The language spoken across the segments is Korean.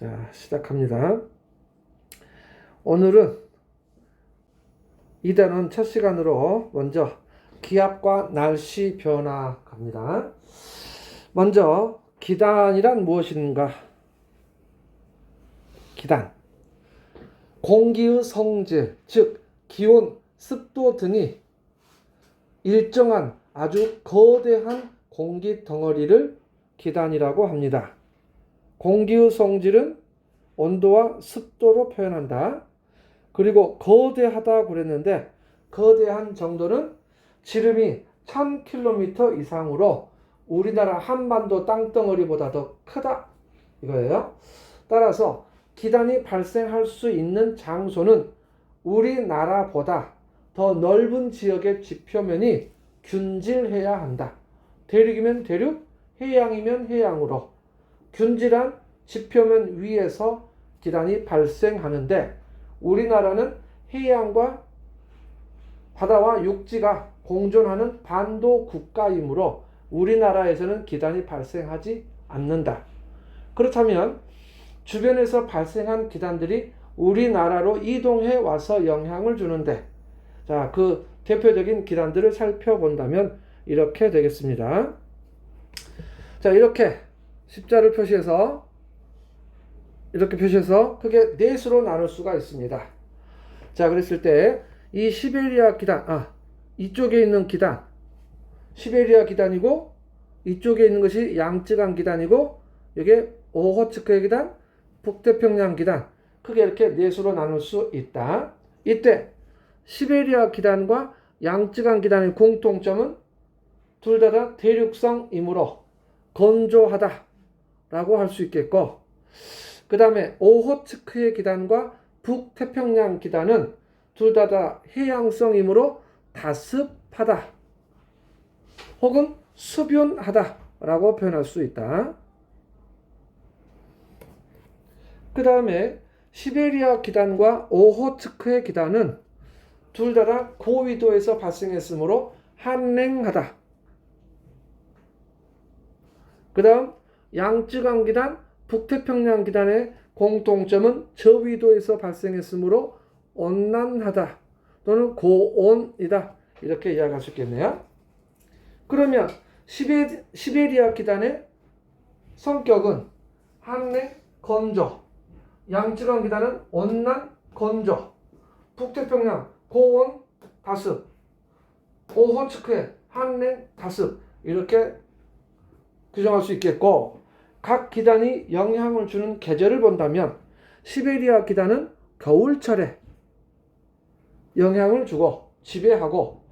자, 시작합니다. 오늘은 이단원 첫 시간으로 먼저 기압과 날씨 변화 갑니다. 먼저 기단이란 무엇인가? 기단. 공기의 성질, 즉 기온, 습도 등이 일정한 아주 거대한 공기 덩어리를 기단이라고 합니다. 공기의 성질은 온도와 습도로 표현한다. 그리고 거대하다 그랬는데 거대한 정도는 지름이 1000km 이상으로 우리나라 한반도 땅덩어리보다 더 크다 이거예요. 따라서 기단이 발생할 수 있는 장소는 우리나라보다 더 넓은 지역의 지표면이 균질해야 한다. 대륙이면 대륙, 해양이면 해양으로 균질한 지표면 위에서 기단이 발생하는데 우리나라는 해양과 바다와 육지가 공존하는 반도 국가이므로 우리나라에서는 기단이 발생하지 않는다. 그렇다면 주변에서 발생한 기단들이 우리나라로 이동해 와서 영향을 주는데 자, 그 대표적인 기단들을 살펴본다면 이렇게 되겠습니다. 자, 이렇게 십자를 표시해서 이렇게 표시해서 크게 넷으로 나눌 수가 있습니다. 자, 그랬을 때 이 시베리아 기단, 이쪽에 있는 기단, 시베리아 기단이고 이쪽에 있는 것이 양쯔강 기단이고 이게 오호츠크의 기단, 북태평양 기단 크게 이렇게 넷으로 나눌 수 있다. 이때 시베리아 기단과 양쯔강 기단의 공통점은 둘 다 대륙성이므로 건조하다 라고 할 수 있겠고 그 다음에 오호츠크의 기단과 북태평양 기단은 둘 다 해양성이므로 다습하다 혹은 수변하다 라고 표현할 수 있다. 그 다음에 시베리아 기단과 오호츠크의 기단은 둘 다 고위도에서 발생했으므로 한랭하다. 그 다음 양쯔강 기단, 북태평양 기단의 공통점은 저위도에서 발생했으므로 온난하다 또는 고온이다 이렇게 이야기할 수 있겠네요. 그러면 시베리아 기단의 성격은 한랭, 건조, 양쯔강 기단은 온난, 건조, 북태평양, 고온, 다습, 오호츠크의 한랭, 다습 이렇게 규정할 수 있겠고 각 기단이 영향을 주는 계절을 본다면 시베리아 기단은 겨울철에 영향을 주고 지배하고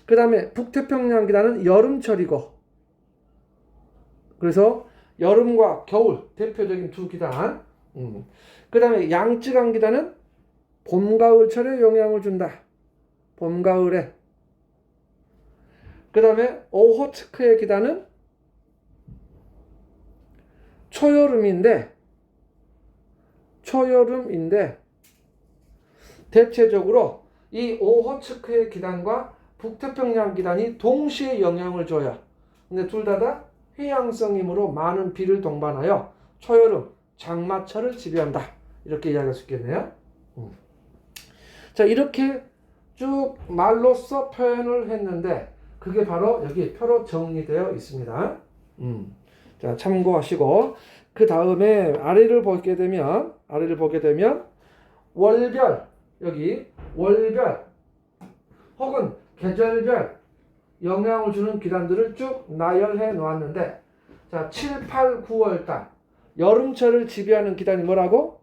그 다음에 북태평양 기단은 여름철이고 그래서 여름과 겨울 대표적인 두 기단 그 다음에 양쯔강 기단은 봄, 가을철에 영향을 준다. 봄, 가을에 그 다음에 오호츠크의 기단은 초여름인데 대체적으로 이 오호츠크의 기단과 북태평양 기단이 동시에 영향을 줘요. 근데 둘 다 해양성이므로 많은 비를 동반하여 초여름, 장마철을 지배한다. 이렇게 이야기할 수 있겠네요. 자, 이렇게 쭉 말로써 표현을 했는데 그게 바로 여기 표로 정리되어 있습니다. 자, 참고하시고 그 다음에 아래를 보게 되면 월별 여기 월별 혹은 계절별 영향을 주는 기단들을 쭉 나열해 놓았는데 자, 7, 8, 9월달 여름철을 지배하는 기단이 뭐라고?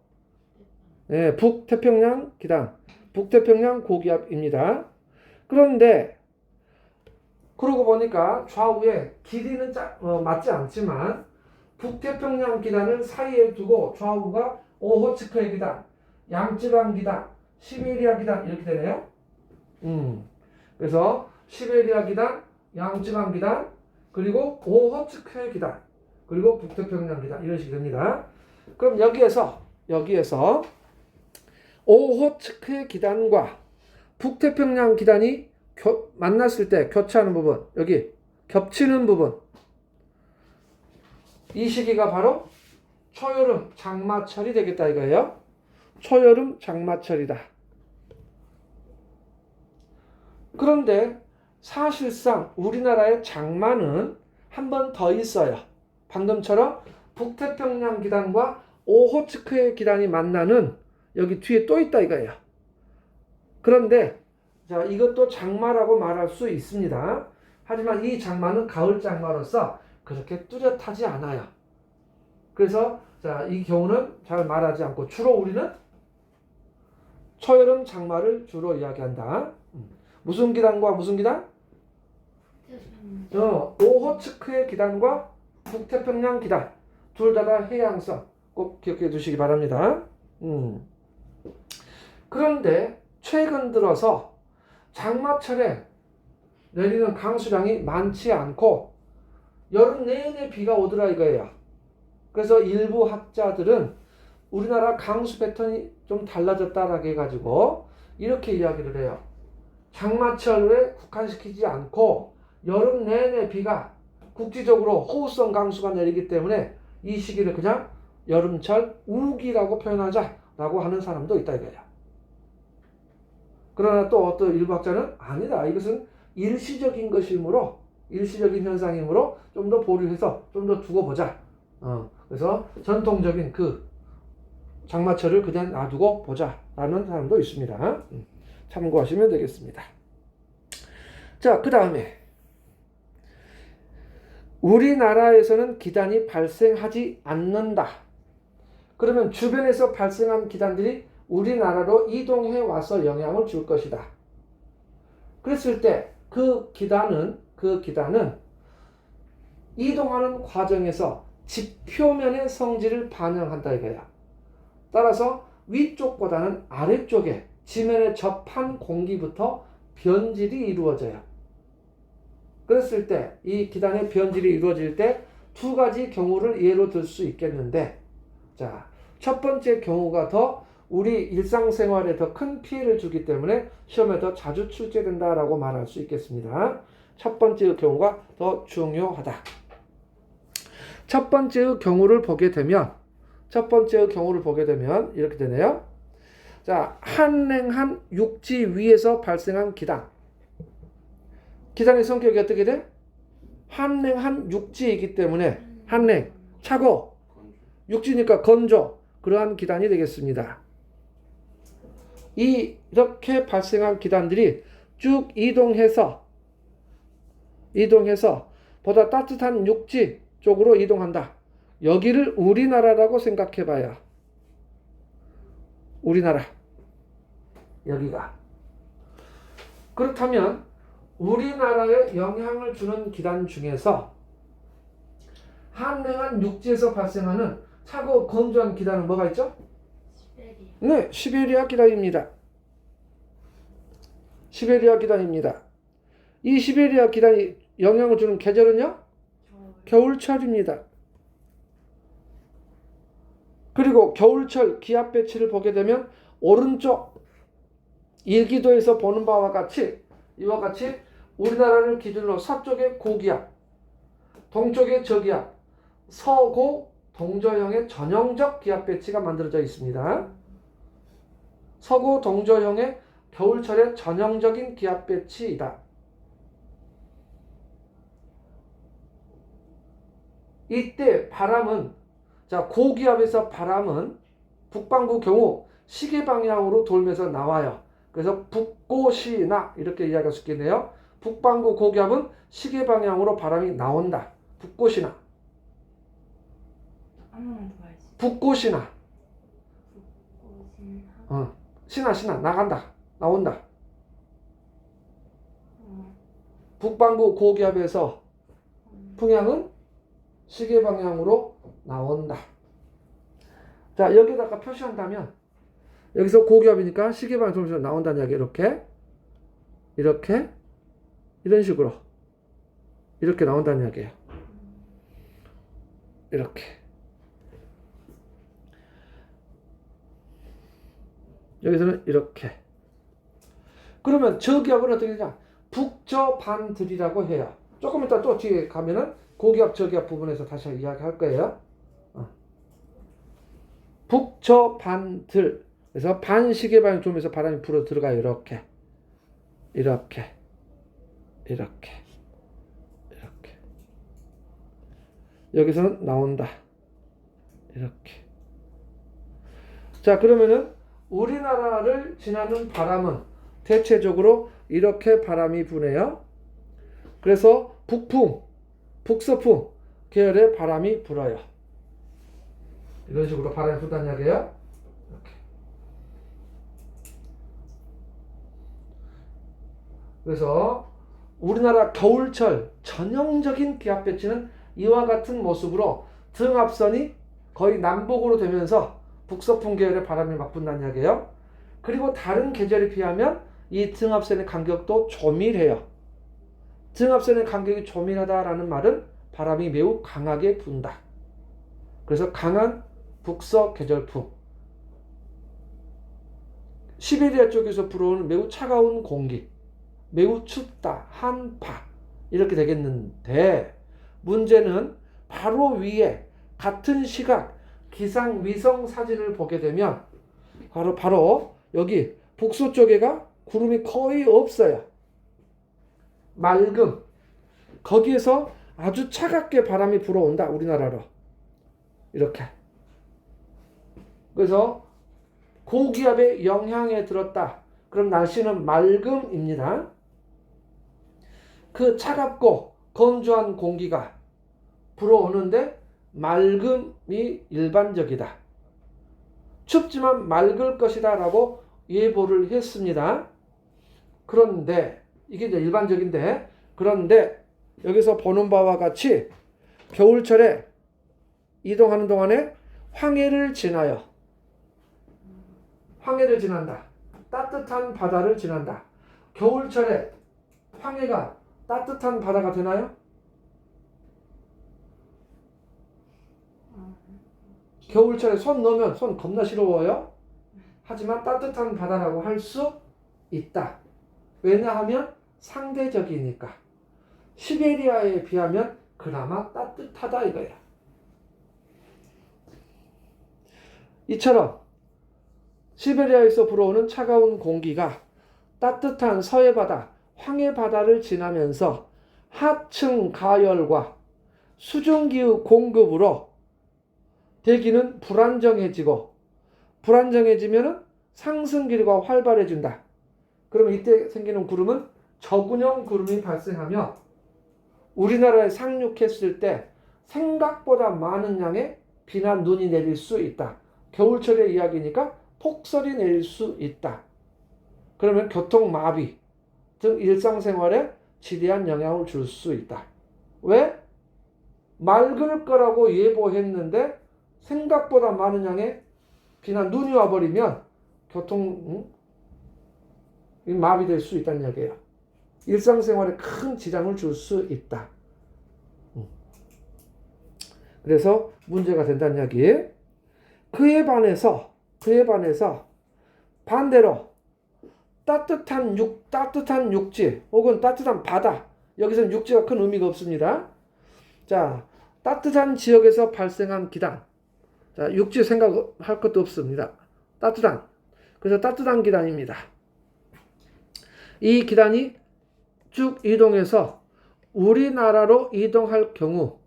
네, 북태평양 기단, 북태평양 고기압입니다. 그런데 그러고 보니까 좌우에 길이는 맞지 않지만 북태평양 기단을 사이에 두고 좌우가 오호츠크의 기단, 양쯔강 기단, 시베리아 기단 이렇게 되네요. 그래서 시베리아 기단, 양쯔강 기단, 그리고 오호츠크의 기단, 그리고 북태평양 기단 이런 식이 됩니다. 그럼 여기에서 오호츠크의 기단과 북태평양 기단이 만났을 때 교차하는 부분, 여기 겹치는 부분 이 시기가 바로 초여름 장마철이 되겠다 이거예요. 초여름 장마철이다. 그런데 사실상 우리나라의 장마는 한 번 더 있어요. 방금처럼 북태평양 기단과 오호츠크의 기단이 만나는 여기 뒤에 또 있다 이거예요. 그런데 자, 이것도 장마라고 말할 수 있습니다. 하지만 이 장마는 가을 장마로서 그렇게 뚜렷하지 않아요. 그래서 자, 이 경우는 잘 말하지 않고 주로 우리는 초여름 장마를 주로 이야기한다. 무슨 기단과 무슨 기단? 오호츠크의 기단과 북태평양 기단 둘 다 해양성 꼭 기억해 두시기 바랍니다. 그런데 최근 들어서 장마철에 내리는 강수량이 많지 않고 여름 내내 비가 오더라 이거예요. 그래서 일부 학자들은 우리나라 강수 패턴이 좀 달라졌다라고 해가지고 이렇게 이야기를 해요. 장마철에 국한시키지 않고 여름 내내 비가 국지적으로 호우성 강수가 내리기 때문에 이 시기를 그냥 여름철 우기라고 표현하자라고 하는 사람도 있다 이거예요. 그러나 또 어떤 일부 학자는 아니다. 이것은 일시적인 것이므로 일시적인 현상이므로 좀 더 보류해서 좀 더 두고 보자. 그래서 전통적인 그 장마철을 그냥 놔두고 보자라는 사람도 있습니다. 참고하시면 되겠습니다. 자, 그 다음에 우리나라에서는 기단이 발생하지 않는다. 그러면 주변에서 발생한 기단들이 우리나라로 이동해 와서 영향을 줄 것이다. 그랬을 때 그 기단은 이동하는 과정에서 지표면의 성질을 반영한다 이거야. 따라서 위쪽보다는 아래쪽에 지면에 접한 공기부터 변질이 이루어져요. 그랬을 때 이 기단의 변질이 이루어질 때 두 가지 경우를 예로 들 수 있겠는데, 자, 첫 번째 경우가 더 우리 일상생활에 더 큰 피해를 주기 때문에 시험에 더 자주 출제된다라고 말할 수 있겠습니다. 첫 번째 경우가 더 중요하다. 첫 번째 경우를 보게 되면 이렇게 되네요. 자, 한랭한 육지 위에서 발생한 기단. 기단의 성격이 어떻게 돼? 한랭한 육지이기 때문에 한랭, 차고, 육지니까 건조, 그러한 기단이 되겠습니다. 이렇게 발생한 기단들이 쭉 이동해서 보다 따뜻한 육지 쪽으로 이동한다. 여기를 우리나라라고 생각해 봐요. 우리나라. 여기가. 그렇다면 우리나라에 영향을 주는 기단 중에서 한랭한 육지에서 발생하는 차고 건조한 기단은 뭐가 있죠? 시베리아. 네, 시베리아 기단입니다. 시베리아 기단입니다. 이 시베리아 기단이 영향을 주는 계절은요? 겨울철입니다. 그리고 겨울철 기압 배치를 보게 되면 오른쪽 일기도에서 보는 바와 같이 이와 같이 우리나라를 기준으로 서쪽에 고기압, 동쪽에 저기압, 서고 동저형의 전형적 기압 배치가 만들어져 있습니다. 서고 동저형의 겨울철의 전형적인 기압 배치이다. 이때 바람은, 자, 고기압에서 바람은 북반구 경우 시계 방향으로 돌면서 나와요. 그래서 북고시나 이렇게 이야기할 수 있겠네요. 북반구 고기압은 시계 방향으로 바람이 나온다. 북고시나. 북고시나. 시나 나간다. 나온다. 북반구 고기압에서 풍향은 시계 방향으로 나온다. 자, 여기다가 표시한다면 여기서 고기압이니까 시계 방향 돌면서 나온다는 이야기. 이렇게 이런 식으로 이렇게 나온다는 이야기예요. 이렇게. 여기서는 이렇게. 그러면 저기압은 어떻게 되냐? 북저반들이라고 해요. 조금 이따 또 뒤에 가면은 고기압 저기압 부분에서 다시 이야기할 거예요. 북저 반들. 그래서 반시계 방향 좀에서 바람이 불어 들어가요. 이렇게. 이렇게. 이렇게. 이렇게. 여기서는 나온다. 이렇게. 자, 그러면은 우리나라를 지나는 바람은 대체적으로 이렇게 바람이 부네요. 그래서 북풍, 북서풍 계열의 바람이 불어요. 이런 식으로 바람이 분다는 이야기예요. 이렇게. 그래서 우리나라 겨울철 전형적인 기압 배치는 이와 같은 모습으로 등압선이 거의 남북으로 되면서 북서풍 계열의 바람이 막 분다는 이야기예요. 그리고 다른 계절에 비하면 이 등압선의 간격도 조밀해요. 등압선의 간격이 조밀하다라는 말은 바람이 매우 강하게 분다. 그래서 강한 북서 계절풍. 시베리아 쪽에서 불어오는 매우 차가운 공기, 매우 춥다, 한파 이렇게 되겠는데 문제는 바로 위에 같은 시각 기상위성 사진을 보게 되면 바로 여기 북서쪽에가 구름이 거의 없어요. 맑음. 거기에서 아주 차갑게 바람이 불어온다. 우리나라로. 이렇게. 그래서 고기압의 영향에 들었다. 그럼 날씨는 맑음입니다. 그 차갑고 건조한 공기가 불어오는데 맑음이 일반적이다. 춥지만 맑을 것이다 라고 예보를 했습니다. 그런데 이게 이제 일반적인데 그런데 여기서 보는 바와 같이 겨울철에 이동하는 동안에 황해를 지나요. 황해를 지난다. 따뜻한 바다를 지난다. 겨울철에 황해가 따뜻한 바다가 되나요? 겨울철에 손 넣으면 손 겁나 시려워요. 하지만 따뜻한 바다라고 할 수 있다. 왜냐하면 상대적이니까. 시베리아에 비하면 그나마 따뜻하다 이거야. 이처럼 시베리아에서 불어오는 차가운 공기가 따뜻한 서해바다, 황해바다를 지나면서 하층 가열과 수증기의 공급으로 대기는 불안정해지고 불안정해지면 상승기류가 활발해진다. 그러면 이때 생기는 구름은 저군형 구름이 발생하며 우리나라에 상륙했을 때 생각보다 많은 양의 비나 눈이 내릴 수 있다. 겨울철의 이야기니까 폭설이 내릴 수 있다. 그러면 교통마비 등 일상생활에 지대한 영향을 줄 수 있다. 왜? 맑을 거라고 예보했는데 생각보다 많은 양의 비나 눈이 와버리면 교통 마비될 수 있다는 이야기예요. 일상생활에 큰 지장을 줄 수 있다. 그래서 문제가 된다는 이야기. 그에 반해서 반대로 따뜻한 육지 혹은 따뜻한 바다, 여기서는 육지가 큰 의미가 없습니다. 자, 따뜻한 지역에서 발생한 기단. 자, 육지 생각할 것도 없습니다. 그래서 따뜻한 기단입니다. 이 기단이 쭉 이동해서 우리나라로 이동할 경우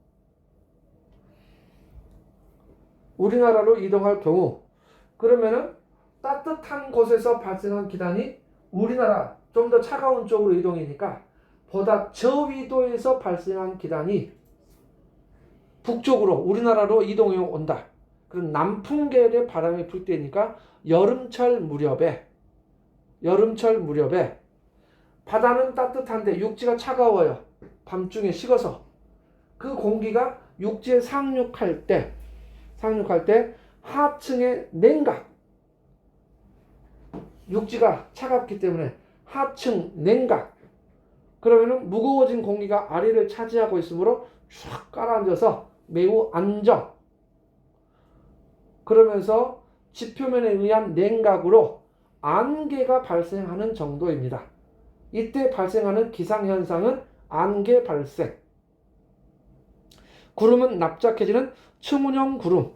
그러면은 따뜻한 곳에서 발생한 기단이 우리나라 좀 더 차가운 쪽으로 이동이니까 보다 저위도에서 발생한 기단이 북쪽으로 우리나라로 이동해 온다. 그럼 남풍계열의 바람이 불 때니까 여름철 무렵에 바다는 따뜻한데 육지가 차가워요. 밤중에 식어서. 그 공기가 육지에 상륙할 때 하층의 냉각, 육지가 차갑기 때문에 하층 냉각, 그러면은 무거워진 공기가 아래를 차지하고 있으므로 쫙 깔아앉아서 매우 안정, 그러면서 지표면에 의한 냉각으로 안개가 발생하는 정도입니다. 이때 발생하는 기상현상은 안개 발생. 구름은 납작해지는 층운형 구름.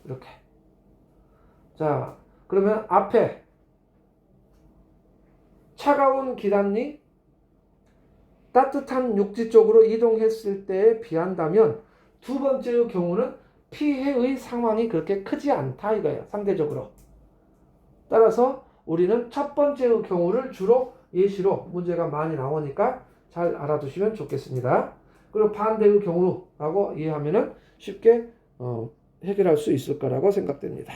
이렇게. 자, 그러면 앞에 차가운 기단이 따뜻한 육지 쪽으로 이동했을 때에 비한다면 두 번째의 경우는 피해의 상황이 그렇게 크지 않다 이거예요. 상대적으로. 따라서 우리는 첫 번째의 경우를 주로 예시로 문제가 많이 나오니까 잘 알아두시면 좋겠습니다. 그리고 반대의 경우라고 이해하면 쉽게 해결할 수 있을 거라고 생각됩니다.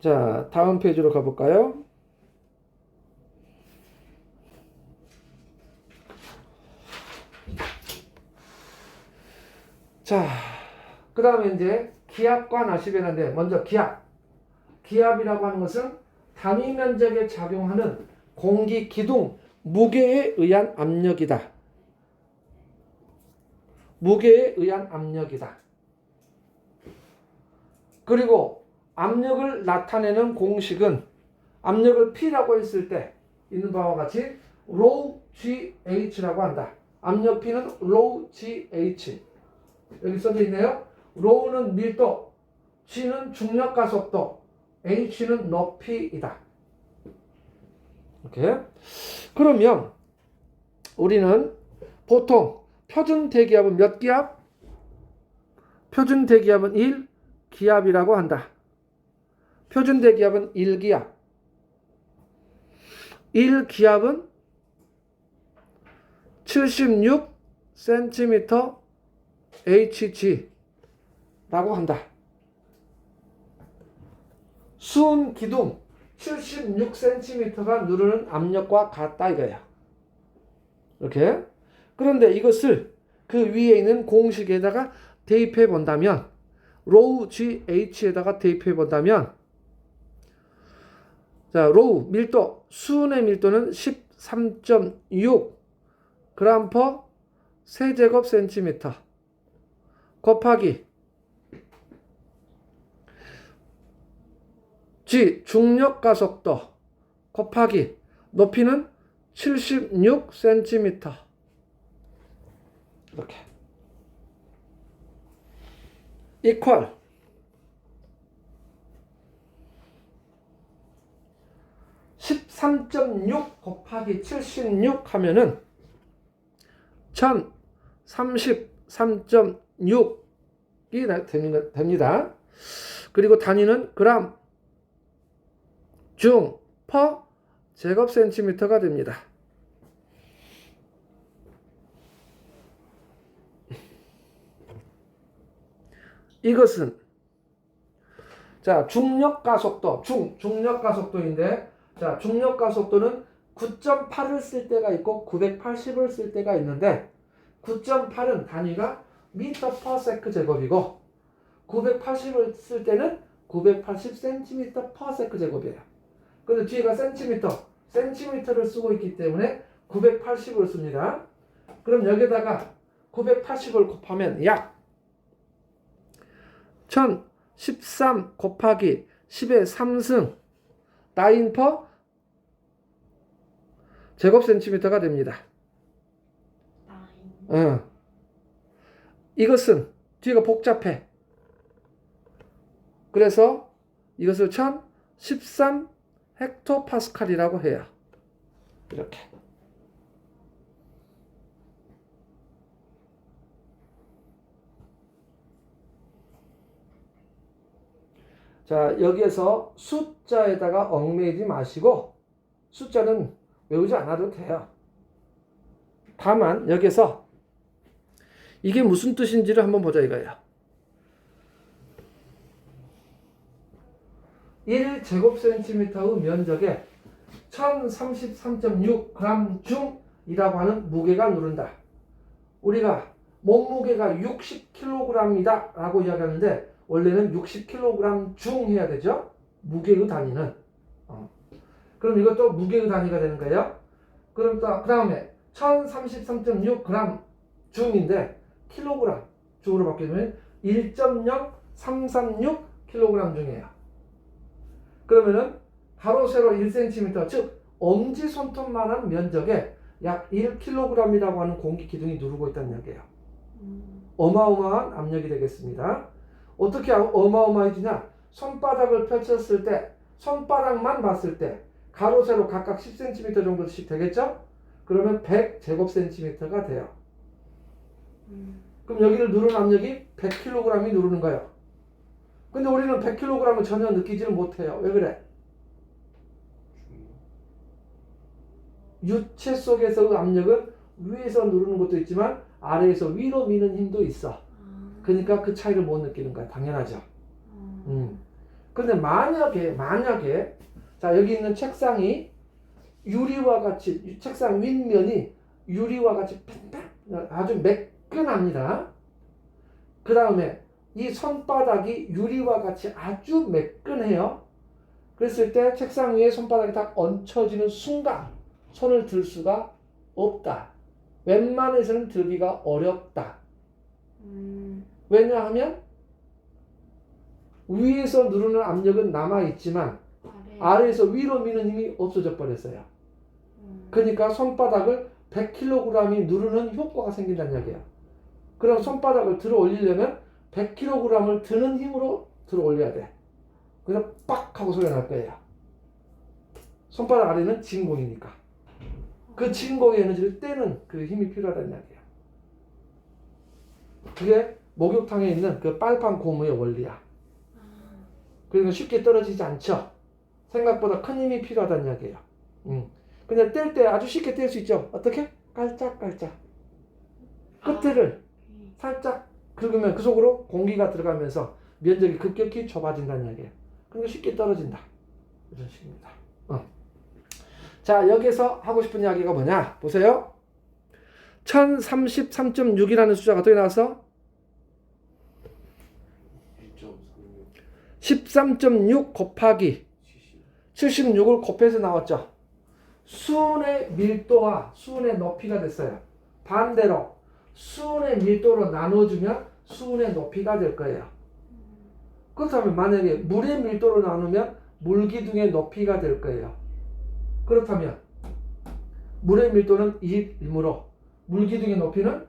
자, 다음 페이지로 가볼까요? 자, 그 다음에 이제 기압과 나시변화인데, 먼저 기압이라고 하는 것은 단위 면적에 작용하는 공기 기둥 무게에 의한 압력이다. 무게에 의한 압력이다. 그리고 압력을 나타내는 공식은 압력을 P라고 했을 때 있는 바와 같이 rho GH라고 한다. 압력 P는 rho GH. 여기 써져 있네요. rho는 밀도, G는 중력 가속도, H는 높이이다. 이렇게. 그러면 우리는 보통 표준 대기압은 몇 기압? 표준 대기압은 1 기압이라고 한다. 표준 대기압은 1기압. 1기압은 76cm Hg라고 한다. 수은 기둥 76cm가 누르는 압력과 같다 이거예요. 이렇게. 그런데 이것을 그 위에 있는 공식에다가 대입해 본다면 rho GH에다가 대입해 본다면 자, rho 밀도, 수은의 밀도는 13.6 g per 세제곱센티미터 곱하기 G 중력 가속도 곱하기 높이는 76cm 이렇게 equal 13.6 곱하기 76 하면은 1033.6이 됩니다. 그리고 단위는 그램 중 퍼 제곱센티미터가 됩니다. 이것은 자, 중력 가속도, 중력 가속도인데 자, 중력 가속도는 9.8을 쓸 때가 있고 980을 쓸 때가 있는데 9.8은 단위가 미터 퍼 세크 제곱이고 980을 쓸 때는 980cm 퍼 세크 제곱이에요. 근데 뒤에가 센티미터를 쓰고 있기 때문에 980을 씁니다. 그럼 여기다가 980을 곱하면 약 1013 곱하기 10의 3승 9 퍼 제곱센티미터가 됩니다. 이것은 뒤가 복잡해. 그래서 이것을 1013 헥토파스칼이라고 해요. 이렇게. 자, 여기에서 숫자에다가 얽매이지 마시고 숫자는 외우지 않아도 돼요. 다만 여기서 이게 무슨 뜻인지를 한번 보자 이거예요. 1제곱센티미터의 면적에 1033.6g 중이라고 하는 무게가 누른다. 우리가 몸무게가 60kg이다 라고 이야기하는데 원래는 60kg 중 해야 되죠. 무게의 단위는. 그럼 이것도 무게의 단위가 되는 거예요. 그럼 또 그 다음에 1033.6g 중인데 킬로그램 중으로 바뀌면 1.0336kg 중이에요. 그러면은 가로 세로 1cm 즉 엄지손톱만한 면적에 약 1kg이라고 하는 공기 기둥이 누르고 있다는 얘기예요. 어마어마한 압력이 되겠습니다. 어떻게 어마어마해지냐? 손바닥을 펼쳤을 때, 손바닥만 봤을 때 가로 세로 각각 10cm 정도씩 되겠죠? 그러면 100제곱cm가 돼요. 그럼 여기를 누르는 압력이 100kg이 누르는 거예요. 근데 우리는 100kg을 전혀 느끼지를 못해요. 왜 그래? 유체 속에서의 압력은 위에서 누르는 것도 있지만 아래에서 위로 미는 힘도 있어. 그러니까 그 차이를 못 느끼는 거야. 당연하죠. 근데 만약에 자, 여기 있는 책상이 유리와 같이, 책상 윗면이 유리와 같이 아주 매끈합니다. 그 다음에 이 손바닥이 유리와 같이 아주 매끈해요. 그랬을 때 책상 위에 손바닥이 딱 얹혀지는 순간 손을 들 수가 없다. 웬만해서는 들기가 어렵다. 왜냐하면 위에서 누르는 압력은 남아있지만 아래에서 위로 미는 힘이 없어져 버렸어요. 그러니까 손바닥을 100kg이 누르는 효과가 생긴다는 이야기예요. 그럼 손바닥을 들어 올리려면 100kg을 드는 힘으로 들어 올려야 돼. 그래서 빡 하고 소리가 날 거예요. 손바닥 아래는 진공이니까. 그 진공의 에너지를 떼는 그 힘이 필요하다는 이야기예요. 그게 목욕탕에 있는 그 빨판 고무의 원리야. 그러니까 쉽게 떨어지지 않죠. 생각보다 큰 힘이 필요하다는 이야기예요. 근데 뗄 때 아주 쉽게 뗄 수 있죠. 어떻게? 깔짝깔짝. 끝을 살짝 긁으면 그 속으로 공기가 들어가면서 면적이 급격히 좁아진다는 이야기예요. 그러니까 쉽게 떨어진다. 이런 식입니다. 자, 여기서 하고 싶은 이야기가 뭐냐? 보세요. 1033.6이라는 숫자가 어떻게 나왔어? 13.6 곱하기 76을 곱해서 나왔죠. 수은의 밀도와 수은의 높이가 됐어요. 반대로 수은의 밀도로 나눠주면 수은의 높이가 될 거예요. 그렇다면 만약에 물의 밀도로 나누면 물기둥의 높이가 될 거예요. 그렇다면 물의 밀도는 2이므로 물기둥의 높이는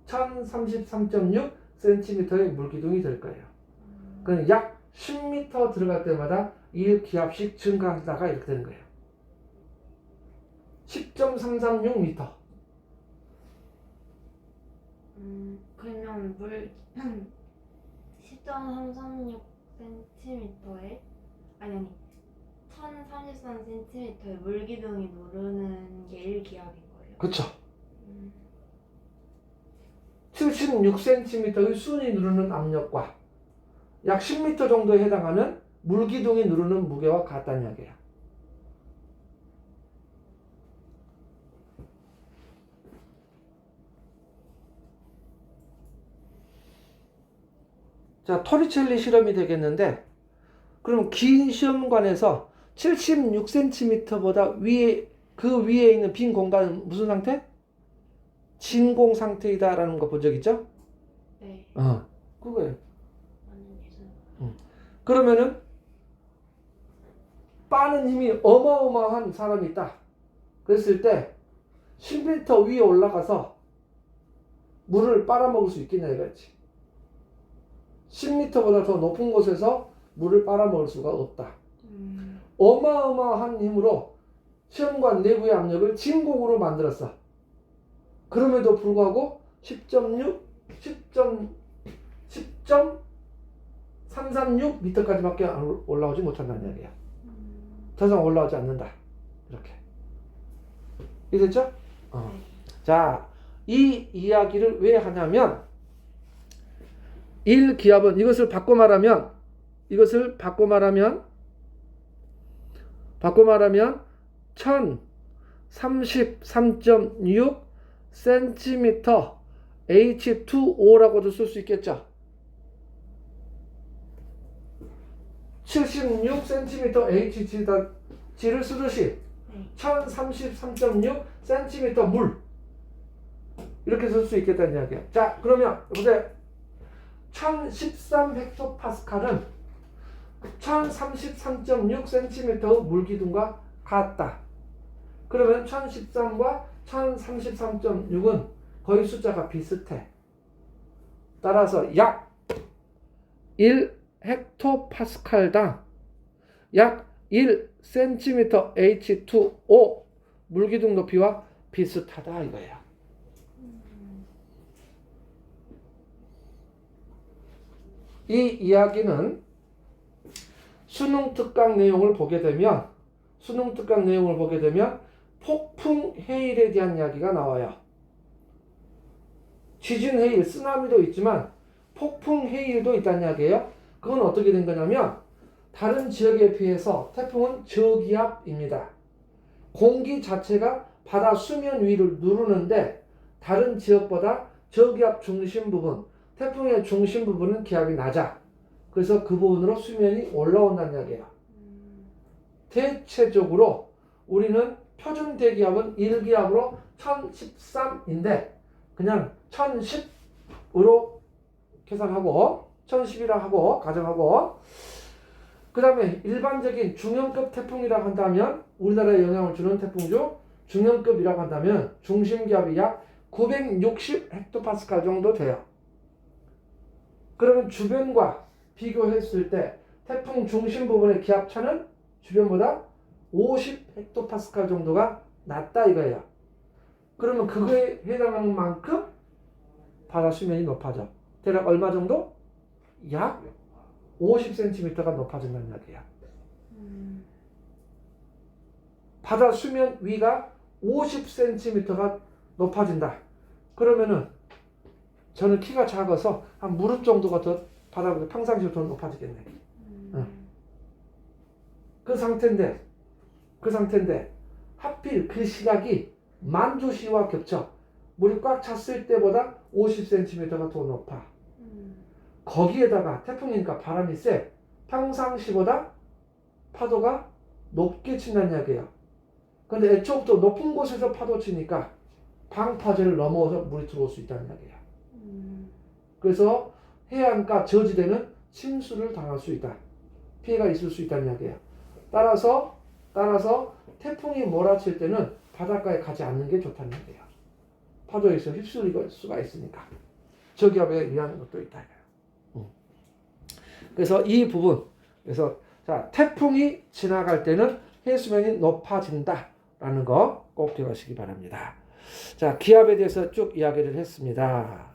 1033.6cm의 물기둥이 될 거예요. 그럼 약 10m 들어갈 때마다 1기압씩 증가하다가 이렇게 되는 거예요. 10.336m. 그러면 물 10.336cm에 아니 1033cm의 물기둥이 누르는 게 1기압인 거예요. 그렇죠. 76cm의 순이 누르는 압력과 약 10m 정도에 해당하는 물기둥이 누르는 무게와 같다는 이야기예요. 자, 토리첼리 실험이 되겠는데, 그럼 긴 시험관에서 76cm보다 위에, 그 위에 있는 빈 공간은 무슨 상태? 진공 상태이다라는 거 본 적 있죠? 네. 그거예요. 그러면은 빠는 힘이 어마어마한 사람이 있다. 그랬을 때 10m 위에 올라가서 물을 빨아먹을 수 있겠냐 이거지. 10m보다 더 높은 곳에서 물을 빨아먹을 수가 없다. 어마어마한 힘으로 시험관 내부의 압력을 진공으로 만들었어. 그럼에도 불구하고 10.336m까지밖에 올라오지 못한다는 이야기야. 더 이상 올라오지 않는다. 이렇게. 이해됐죠? 자, 이 이야기를 왜 하냐면 1기압은 이것을 바꿔 말하면 1033.6 cm H2O라고도 쓸 수 있겠죠. 76cm Hg를 쓰듯이 1033.6 cm 물 이렇게 쓸 수 있겠다는 이야기야. 자, 그러면 보세요. 1013헥토파스칼은 1033.6 cm 물기둥과 같다. 그러면 1013과 1033.6은 거의 숫자가 비슷해. 따라서 약 1헥토파스칼당 약 1cm H2O 물기둥 높이와 비슷하다 이거예요. 이 이야기는 수능 특강 내용을 보게 되면 폭풍 해일에 대한 이야기가 나와요. 지진 해일, 쓰나미도 있지만 폭풍 해일도 있다는 이야기예요. 그건 어떻게 된 거냐면 다른 지역에 비해서 태풍은 저기압입니다. 공기 자체가 바다 수면 위를 누르는데 다른 지역보다 저기압 중심 부분, 태풍의 중심 부분은 기압이 낮아. 그래서 그 부분으로 수면이 올라온다는 이야기예요. 대체적으로 우리는 표준 대기압은 1기압으로 1013인데 그냥 1010으로 계산하고 1010이라 하고 가정하고 그 다음에 일반적인 중형급 태풍이라고 한다면 우리나라에 영향을 주는 태풍 중 중형급이라고 한다면 중심기압이 약 960 헥토파스칼 정도 돼요. 그러면 주변과 비교했을 때 태풍 중심 부분의 기압차는 주변보다 50 헥토파스칼 정도가 낮다 이거예요. 그러면 그거에 해당하는 만큼 바다 수면이 높아져. 대략 얼마 정도? 약 50cm가 높아진다는 이야기야. 바다 수면 위가 50cm가 높아진다. 그러면은 저는 키가 작아서 한 무릎 정도가 더 바다보다 평상시로 더 높아지겠네. 그 상태인데 하필 그 시각이 만조시와 겹쳐. 물이 꽉 찼을 때보다 50cm가 더 높아. 거기에다가 태풍이니까 바람이 세. 평상시보다 파도가 높게 친다는 이야기예요. 근데 애초부터 높은 곳에서 파도 치니까 방파제를 넘어서 물이 들어올 수 있다는 이야기예요. 그래서 해안가 저지대는 침수를 당할 수 있다. 피해가 있을 수 있다는 이야기예요. 따라서 태풍이 몰아칠 때는 바닷가에 가지 않는 게 좋다는 이야기예요. 파도에서 휩쓸릴 수가 있으니까. 저기압에 의한 것도 있다. 그래서 이 부분, 자, 태풍이 지나갈 때는 해수면이 높아진다라는 거 꼭 기억하시기 바랍니다. 자, 기압에 대해서 쭉 이야기를 했습니다.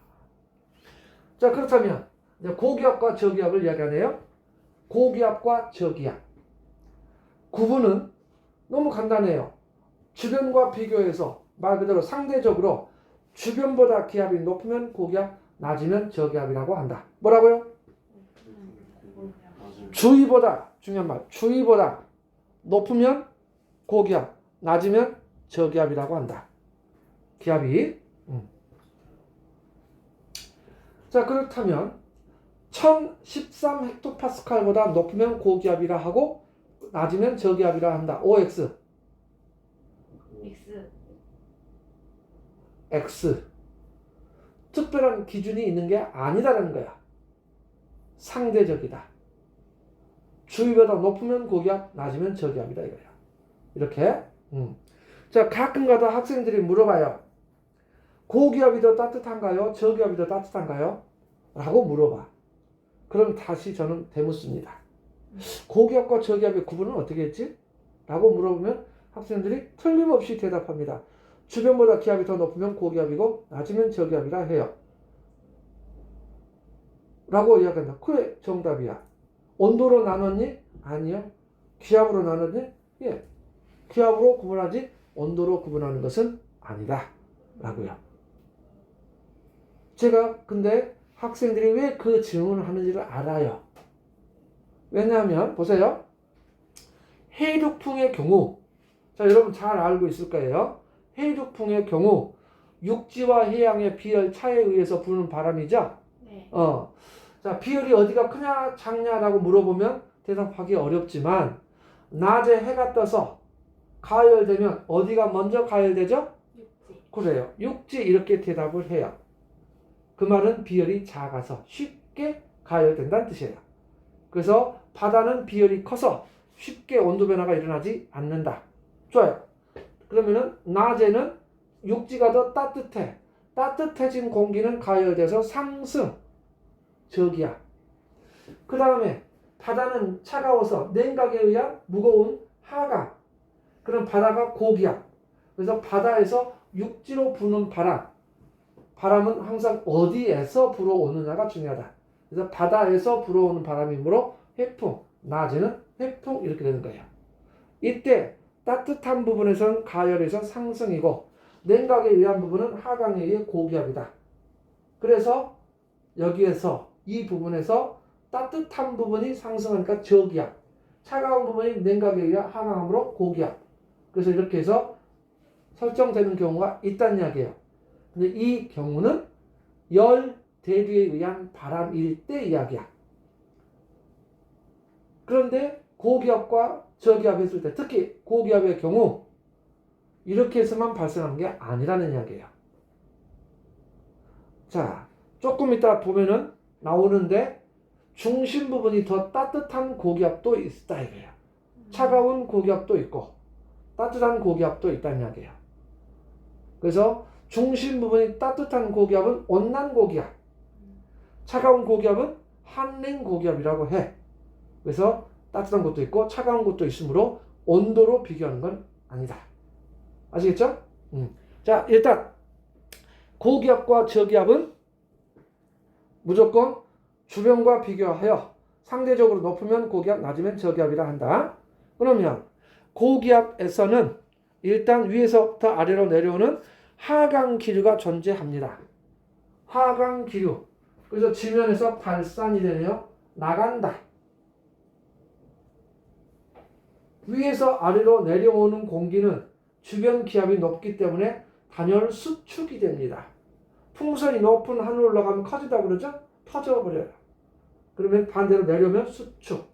자, 그렇다면 이제 고기압과 저기압을 이야기하네요. 고기압과 저기압. 구분은 너무 간단해요. 주변과 비교해서 말 그대로 상대적으로 주변보다 기압이 높으면 고기압, 낮으면 저기압이라고 한다. 뭐라고요? 주위보다, 중요한 말, 주위보다 높으면 고기압, 낮으면 저기압이라고 한다. 기압이. 자, 그렇다면 1013 헥토파스칼보다 높으면 고기압이라 하고 낮으면 저기압이라 한다. OX. X. 특별한 기준이 있는 게 아니다라는 거야. 상대적이다. 주위보다 높으면 고기압, 낮으면 저기압이다 이거야. 이렇게. 자, 가끔가다 학생들이 물어봐요. 고기압이 더 따뜻한가요? 저기압이 더 따뜻한가요? 라고 물어봐. 그럼 다시 저는 되묻습니다. 고기압과 저기압의 구분은 어떻게 했지? 라고 물어보면 학생들이 틀림없이 대답합니다. 주변보다 기압이 더 높으면 고기압이고 낮으면 저기압이라 해요. 라고 이야기한다. 그래, 정답이야. 온도로 나눴니? 아니요. 기압으로 나눴니? 예. 기압으로 구분하지 온도로 구분하는 것은 아니다. 라고요. 제가 근데 학생들이 왜 그 질문을 하는지를 알아요. 왜냐하면 보세요. 해륙풍의 경우, 자, 여러분 잘 알고 있을 거예요. 해륙풍의 경우 육지와 해양의 비열 차에 의해서 부는 바람이죠. 네. 자, 비열이 어디가 크냐 작냐라고 물어보면 대답하기 어렵지만 낮에 해가 떠서 가열되면 어디가 먼저 가열되죠? 육지. 그래요. 육지 이렇게 대답을 해요. 그 말은 비열이 작아서 쉽게 가열된다는 뜻이에요. 그래서 바다는 비열이 커서 쉽게 온도 변화가 일어나지 않는다. 좋아요. 그러면은 낮에는 육지가 더 따뜻해. 따뜻해진 공기는 가열돼서 상승. 저기압. 그 다음에 바다는 차가워서 냉각에 의한 무거운 하강. 그럼 바다가 고기압. 그래서 바다에서 육지로 부는 바람은 항상 어디에서 불어오느냐가 중요하다. 그래서 바다에서 불어오는 바람이므로 해풍, 낮에는 해풍 이렇게 되는 거예요. 이때 따뜻한 부분에서는 가열에서 상승이고 냉각에 의한 부분은 하강에 의해 고기압이다. 그래서 여기에서 이 부분에서 따뜻한 부분이 상승하니까 저기압, 차가운 부분이 냉각에 의해 하강함으로 고기압. 그래서 이렇게 해서 설정되는 경우가 있다는 이야기예요. 근데 이 경우는 열 대비에 의한 바람일 때 이야기야. 그런데 고기압과 저기압 했을 때, 특히 고기압의 경우 이렇게 해서만 발생하는 게 아니라는 이야기예요. 자, 조금 이따 보면은 나오는데 중심 부분이 더 따뜻한 고기압도 있다 이거예요. 차가운 고기압도 있고 따뜻한 고기압도 있다는 이야기예요. 그래서 중심 부분이 따뜻한 고기압은 온난 고기압, 차가운 고기압은 한냉 고기압이라고 해. 그래서 따뜻한 것도 있고 차가운 것도 있으므로 온도로 비교하는 건 아니다. 아시겠죠? 자, 일단 고기압과 저기압은 무조건 주변과 비교하여 상대적으로 높으면 고기압, 낮으면 저기압이라 한다. 그러면 고기압에서는 일단 위에서부터 아래로 내려오는 하강 기류가 존재합니다. 하강 기류. 그래서 지면에서 발산이 되네요. 나간다. 위에서 아래로 내려오는 공기는 주변 기압이 높기 때문에 단열 수축이 됩니다. 풍선이 높은 하늘 올라가면 커지다 그러죠? 터져버려요. 그러면 반대로 내려오면 수축.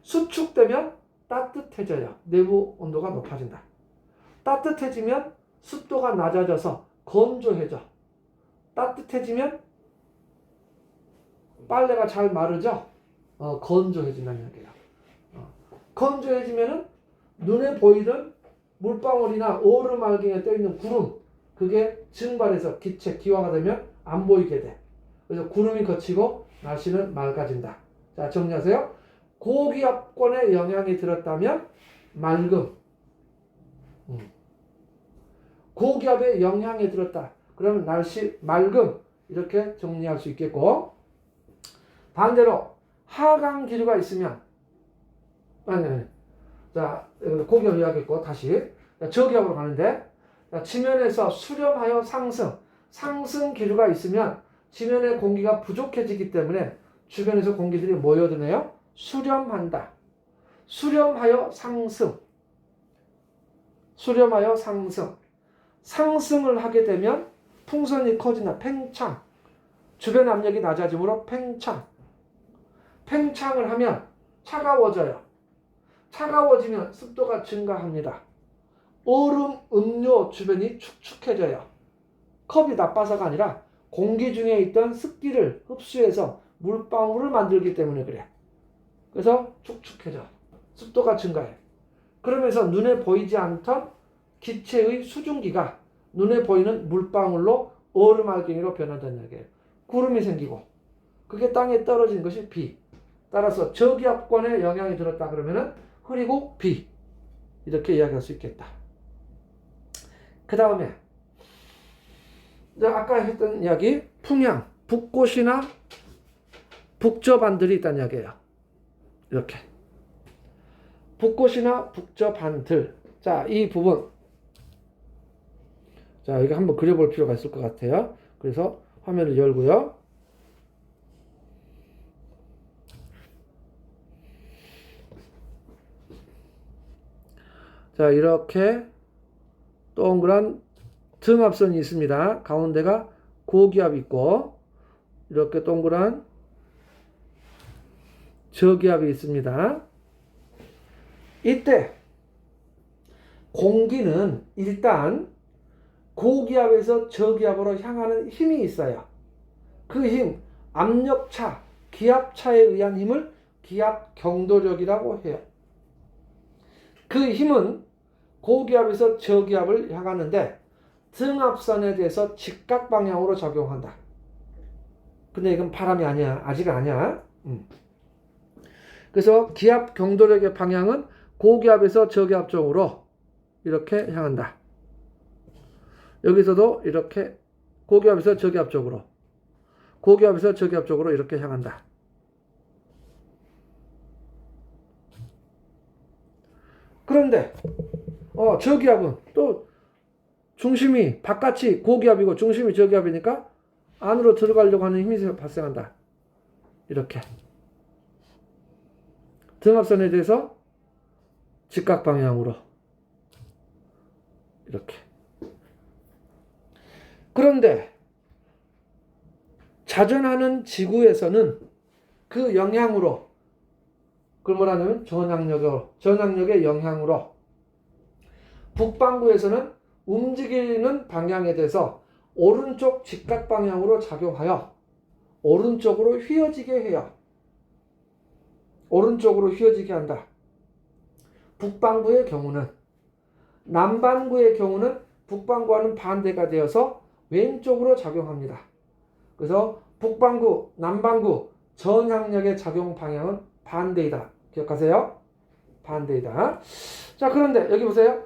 수축되면 따뜻해져요. 내부 온도가 높아진다. 따뜻해지면 습도가 낮아져서 건조해져. 따뜻해지면 빨래가 잘 마르죠? 건조해진다는 얘기예요. 건조해지면은 눈에 보이던 물방울이나 오르막에 떠있는 구름, 그게 증발해서 기체, 기화가 되면 안 보이게 돼. 그래서 구름이 걷히고 날씨는 맑아진다. 자, 정리하세요. 고기압권의 영향이 들었다면 맑음. 고기압의 영향이 들었다. 그러면 날씨 맑음. 이렇게 정리할 수 있겠고, 반대로 하강 기류가 있으면, 자, 고기압 이야기했고 다시 저기압으로 가는데, 지면에서 수렴하여 상승 기류가 있으면 지면의 공기가 부족해지기 때문에 주변에서 공기들이 모여드네요. 수렴한다. 수렴하여 상승. 상승을 하게 되면 풍선이 커진다. 팽창. 주변 압력이 낮아지므로 팽창. 팽창을 하면 차가워져요. 차가워지면 습도가 증가합니다. 얼음 음료 주변이 축축해져요. 컵이 나빠서가 아니라 공기 중에 있던 습기를 흡수해서 물방울을 만들기 때문에 그래. 그래서 축축해져. 습도가 증가해. 그러면서 눈에 보이지 않던 기체의 수증기가 눈에 보이는 물방울로 얼음알갱이로 변한다는 얘기예요. 구름이 생기고 그게 땅에 떨어진 것이 비. 따라서 저기압권에 영향이 들었다 그러면은 흐리고 비. 이렇게 이야기할 수 있겠다. 그 다음에 아까 했던 이야기 풍향, 북꽃이나 북저반들이 있다는 이야기예요. 이렇게 북꽃이나 북저반들. 자, 이 부분, 자, 이거 한번 그려볼 필요가 있을 것 같아요. 그래서 화면을 열고요. 자, 이렇게 동그란 등압선이 있습니다. 가운데가 고기압이 있고 이렇게 동그란 저기압이 있습니다. 이때 공기는 일단 고기압에서 저기압으로 향하는 힘이 있어요. 그 힘, 압력차, 기압차에 의한 힘을 기압 경도력이라고 해요. 그 힘은 고기압에서 저기압을 향하는데 등압선에 대해서 직각 방향으로 작용한다. 근데 이건 바람이 아니야. 아직 아니야. 그래서 기압 경도력의 방향은 고기압에서 저기압 쪽으로 이렇게 향한다. 여기서도 이렇게 고기압에서 저기압 쪽으로, 고기압에서 저기압 쪽으로 이렇게 향한다. 그런데 저기압은 또 중심이 바깥이 고기압이고 중심이 저기압이니까 안으로 들어가려고 하는 힘이 발생한다. 이렇게 등압선에 대해서 직각 방향으로 이렇게. 그런데 자전하는 지구에서는 그 영향으로, 그걸 뭐라냐면 전향력의 영향으로 북반구에서는 움직이는 방향에 대해서 오른쪽 직각 방향으로 작용하여 오른쪽으로 휘어지게 해요. 오른쪽으로 휘어지게 한다. 북반구의 경우는, 남반구의 경우는 북반구와는 반대가 되어서 왼쪽으로 작용합니다. 그래서 북반구, 남반구 전향력의 작용 방향은 반대이다. 기억하세요? 반대이다. 자, 그런데 여기 보세요.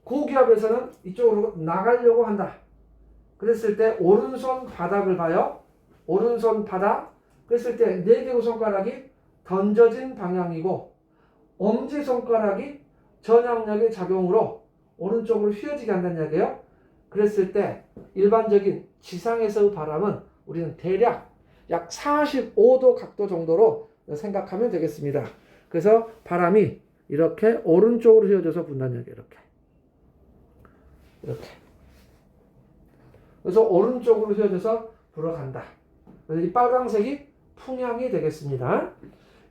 고기압에서는 이쪽으로 나가려고 한다. 그랬을 때 오른손 바닥을 봐요. 오른손 바닥. 그랬을 때 4개의 손가락이 던져진 방향이고 엄지손가락이 전향력의 작용으로 오른쪽으로 휘어지게 한다는 이야기예요. 그랬을 때 일반적인 지상에서의 바람은 우리는 대략 약 45도 각도 정도로 생각하면 되겠습니다. 그래서 바람이 이렇게 오른쪽으로 휘어져서 분다는 이야기예요. 이렇게. 그래서 오른쪽으로 휘어져서 불어간다. 그래서 이 빨강색이 풍향이 되겠습니다.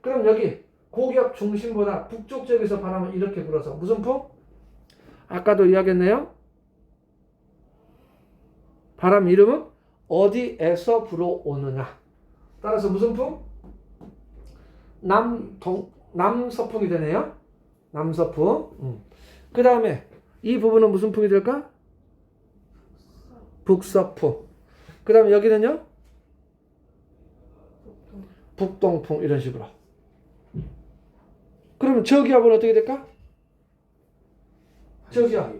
그럼 여기 고기압 중심보다 북쪽 지역에서 바람은 이렇게 불어서 무슨 풍? 아까도 이야기했네요. 바람 이름은 어디에서 불어오느냐. 따라서 무슨 풍? 남서풍이 되네요. 남서풍. 그 다음에 이 부분은 무슨 풍이 될까? 북서풍. 그 다음에 여기는요? 북동풍. 이런 식으로. 그러면 저기압은 어떻게 될까? 저기압.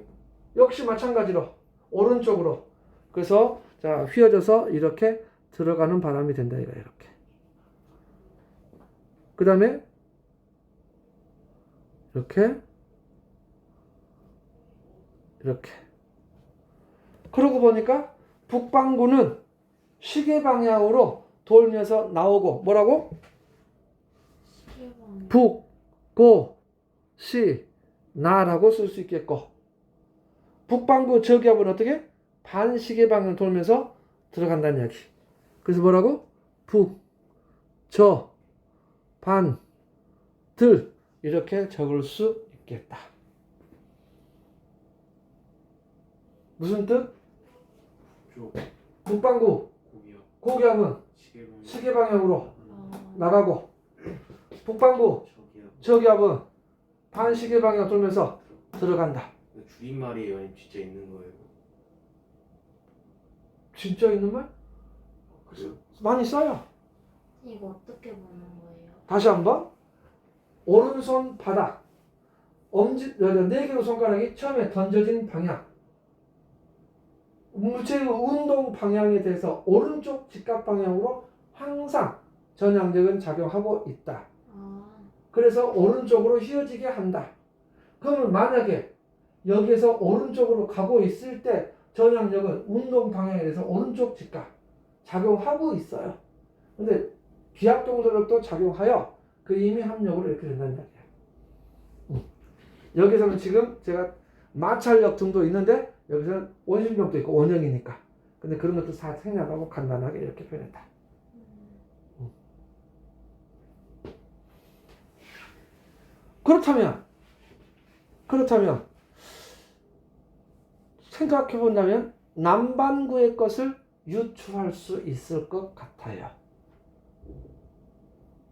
역시 마찬가지로 오른쪽으로. 그래서 자 휘어져서 이렇게 들어가는 바람이 된다. 이렇게. 그 다음에 이렇게. 그러고 보니까 북반구는 시계 방향으로 돌면서 나오고 뭐라고? 북, 고, 시, 나라고 쓸 수 있겠고 북반구 저기압은 어떻게? 반시계 방향 돌면서 들어간다는 이야기. 그래서 뭐라고? 북, 저, 반, 들 이렇게 적을 수 있겠다. 무슨 뜻? 북반구 고기압은 시계 방향으로 나가고 북반구 저기압은 반시계 방향 돌면서 들어간다. 줄임말이에요? 진짜 있는 거예요? 진짜 있는 말? 그래요? 많이 써요. 이거 어떻게 보는 거예요? 다시 한번. 오른손 바닥 엄지 4개의 손가락이 처음에 던져진 방향, 물체의 운동 방향에 대해서 오른쪽 직각 방향으로 항상 전향력은 작용하고 있다. 그래서 오른쪽으로 휘어지게 한다. 그러면 만약에 여기에서 오른쪽으로 가고 있을 때 전향력은 운동 방향에 대해서 오른쪽 직각 작용하고 있어요. 근데 기압 동도력도 작용하여 그 힘이 합력으로 이렇게 된다는 이야기예요. 여기서는 지금 제가 마찰력 등도 있는데 여기서는 원심력도 있고 원형이니까. 근데 그런 것도 다 생략하고 간단하게 이렇게 표현했다. 그렇다면 생각해 본다면 남반구의 것을 유추할 수 있을 것 같아요.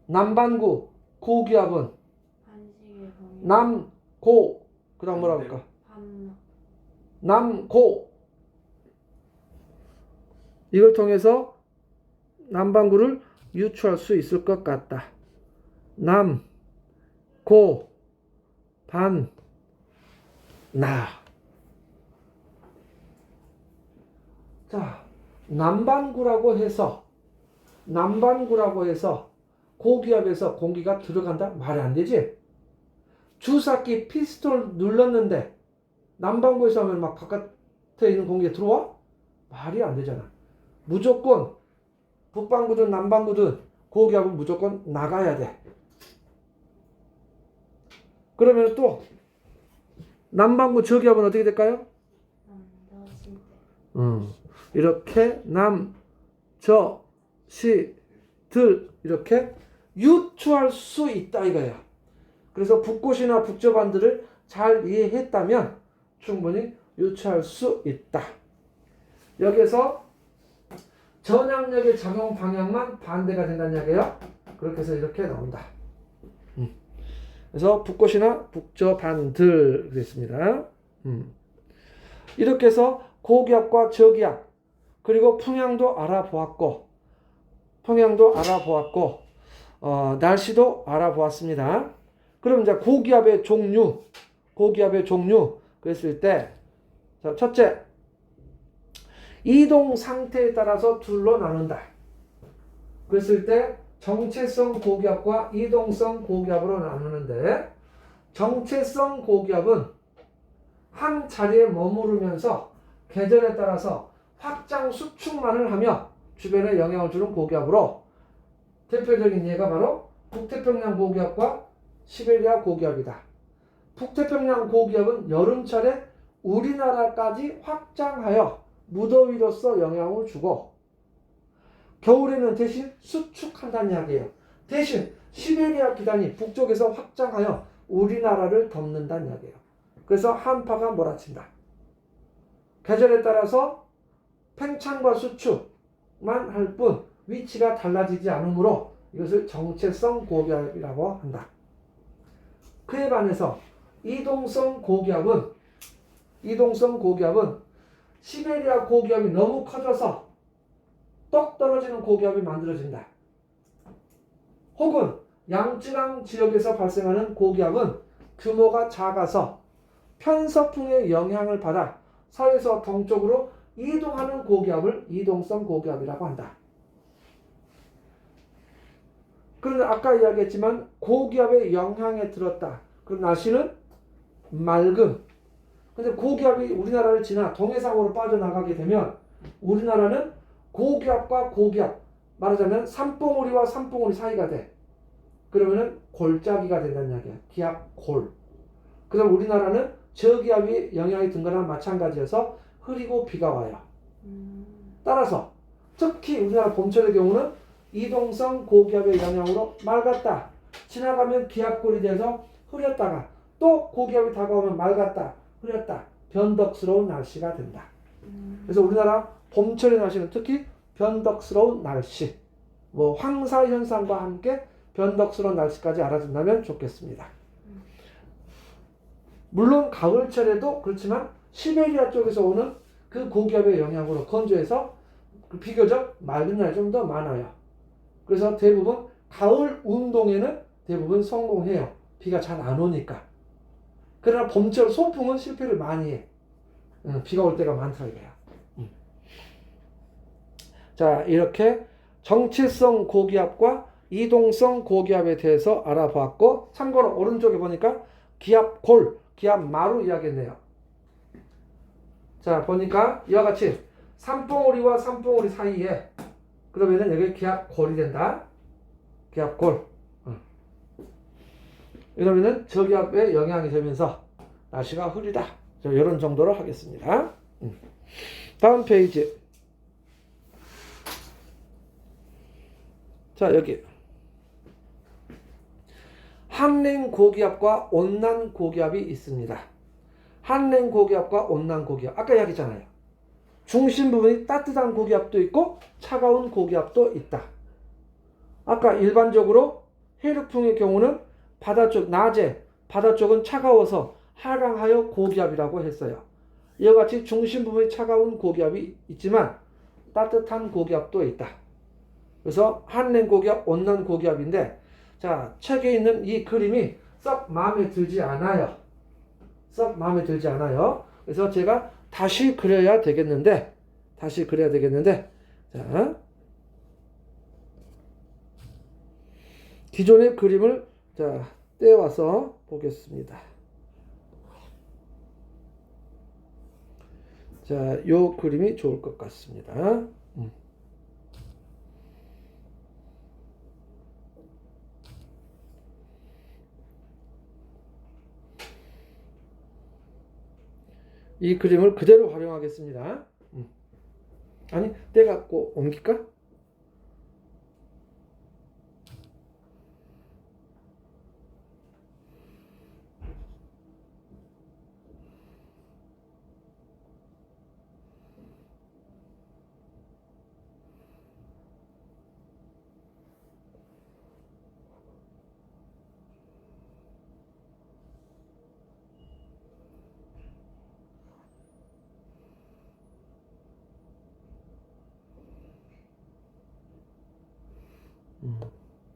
남반구 고기압은 남고 그 다음 뭐라고 할까? 남고 이걸 통해서 남반구를 유추할 수 있을 것 같다. 남, 고, 반, 나. 자, 남반구라고 해서 고기압에서 공기가 들어간다? 말이 안 되지? 주사기 피스톨 눌렀는데 남반구에서 하면 막 바깥에 있는 공기가 들어와? 말이 안 되잖아. 무조건 북반구든 남반구든 고기압은 무조건 나가야 돼. 그러면 또 남반구 저기압은 어떻게 될까요? 남도실 이렇게 남, 저, 시, 들 이렇게 유추할 수 있다 이거야. 그래서 북고시나 북저반들을 잘 이해했다면 충분히 유추할 수 있다. 여기서 전향력의 작용 방향만 반대가 된다는 이야기예요. 그렇게 해서 이렇게 나온다. 그래서 북고시나 북저반들 그랬습니다. 이렇게 해서 고기압과 저기압 그리고 평양도 알아보았고 날씨도 알아보았습니다. 그럼 이제 고기압의 종류 그랬을 때 자, 첫째 이동 상태에 따라서 둘로 나눈다. 그랬을 때 정체성 고기압과 이동성 고기압으로 나누는데 정체성 고기압은 한 자리에 머무르면서 계절에 따라서 확장 수축만을 하며 주변에 영향을 주는 고기압으로 대표적인 예가 바로 북태평양 고기압과 시베리아 고기압이다. 북태평양 고기압은 여름철에 우리나라까지 확장하여 무더위로서 영향을 주고 겨울에는 대신 수축한다는 이야기예요. 대신 시베리아 기단이 북쪽에서 확장하여 우리나라를 덮는다는 이야기예요. 그래서 한파가 몰아친다. 계절에 따라서 팽창과 수축만 할 뿐 위치가 달라지지 않으므로 이것을 정체성 고기압이라고 한다. 그에 반해서 이동성 고기압은 시베리아 고기압이 너무 커져서 떡 떨어지는 고기압이 만들어진다. 혹은 양쯔강 지역에서 발생하는 고기압은 규모가 작아서 편서풍의 영향을 받아 서에서 동쪽으로 이동하는 고기압을 이동성 고기압이라고 한다. 그런데 아까 이야기했지만 고기압의 영향에 들었다. 그럼 날씨는 맑음. 근데 고기압이 우리나라를 지나 동해상으로 빠져나가게 되면 우리나라는 고기압과 고기압, 말하자면 산봉우리와 산봉우리 사이가 돼. 그러면은 골짜기가 된다는 이야기야. 기압골. 그다음 우리나라는 저기압이 영향이 든 거랑 마찬가지여서 흐리고 비가 와요. 따라서 특히 우리나라 봄철의 경우는 이동성 고기압의 영향으로 맑았다. 지나가면 기압골이 돼서 흐렸다가 또 고기압이 다가오면 맑았다. 흐렸다. 변덕스러운 날씨가 된다. 그래서 우리나라 봄철의 날씨는 특히 변덕스러운 날씨, 황사 현상과 함께 변덕스러운 날씨까지 알아준다면 좋겠습니다. 물론 가을철에도 그렇지만 시베리아 쪽에서 오는 그 고기압의 영향으로 건조해서 비교적 맑은 날이 좀 더 많아요. 그래서 대부분 가을 운동에는 대부분 성공해요. 비가 잘 안 오니까. 그러나 봄철 소풍은 실패를 많이 해. 비가 올 때가 많더라 이거야. 자, 이렇게 정체성 고기압과 이동성 고기압에 대해서 알아봤고, 참고로 오른쪽에 보니까 기압골, 기압마루 이야기했네요. 자, 보니까 이와 같이 산봉우리와 산봉우리 사이에 그러면은 여기 기압골이 된다. 기압골. 이러면은 저기압에 영향이 되면서 날씨가 흐리다. 이런 정도로 하겠습니다. 다음 페이지. 자, 여기 한랭 고기압과 온난 고기압이 있습니다. 한랭 고기압과 온난 고기압. 아까 이야기했잖아요. 중심 부분이 따뜻한 고기압도 있고 차가운 고기압도 있다. 아까 일반적으로 해류풍의 경우는 바다 쪽, 낮에 바다 쪽은 차가워서 하강하여 고기압이라고 했어요. 이와 같이 중심 부분이 차가운 고기압이 있지만 따뜻한 고기압도 있다. 그래서 한랭 고기압, 온난 고기압인데 자, 책에 있는 이 그림이 썩 마음에 들지 않아요. 썩 마음에 들지 않아요. 그래서 제가 다시 그려야 되겠는데 자, 기존의 그림을 자, 떼와서 보겠습니다. 자, 요 그림이 좋을 것 같습니다. 이 그림을 그대로 활용하겠습니다. 아니, 떼갖고 옮길까?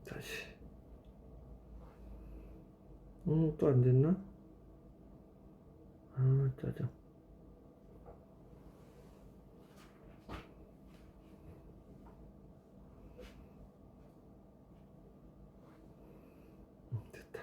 다시. 또 안 됐나? 아, 짜증. 됐다.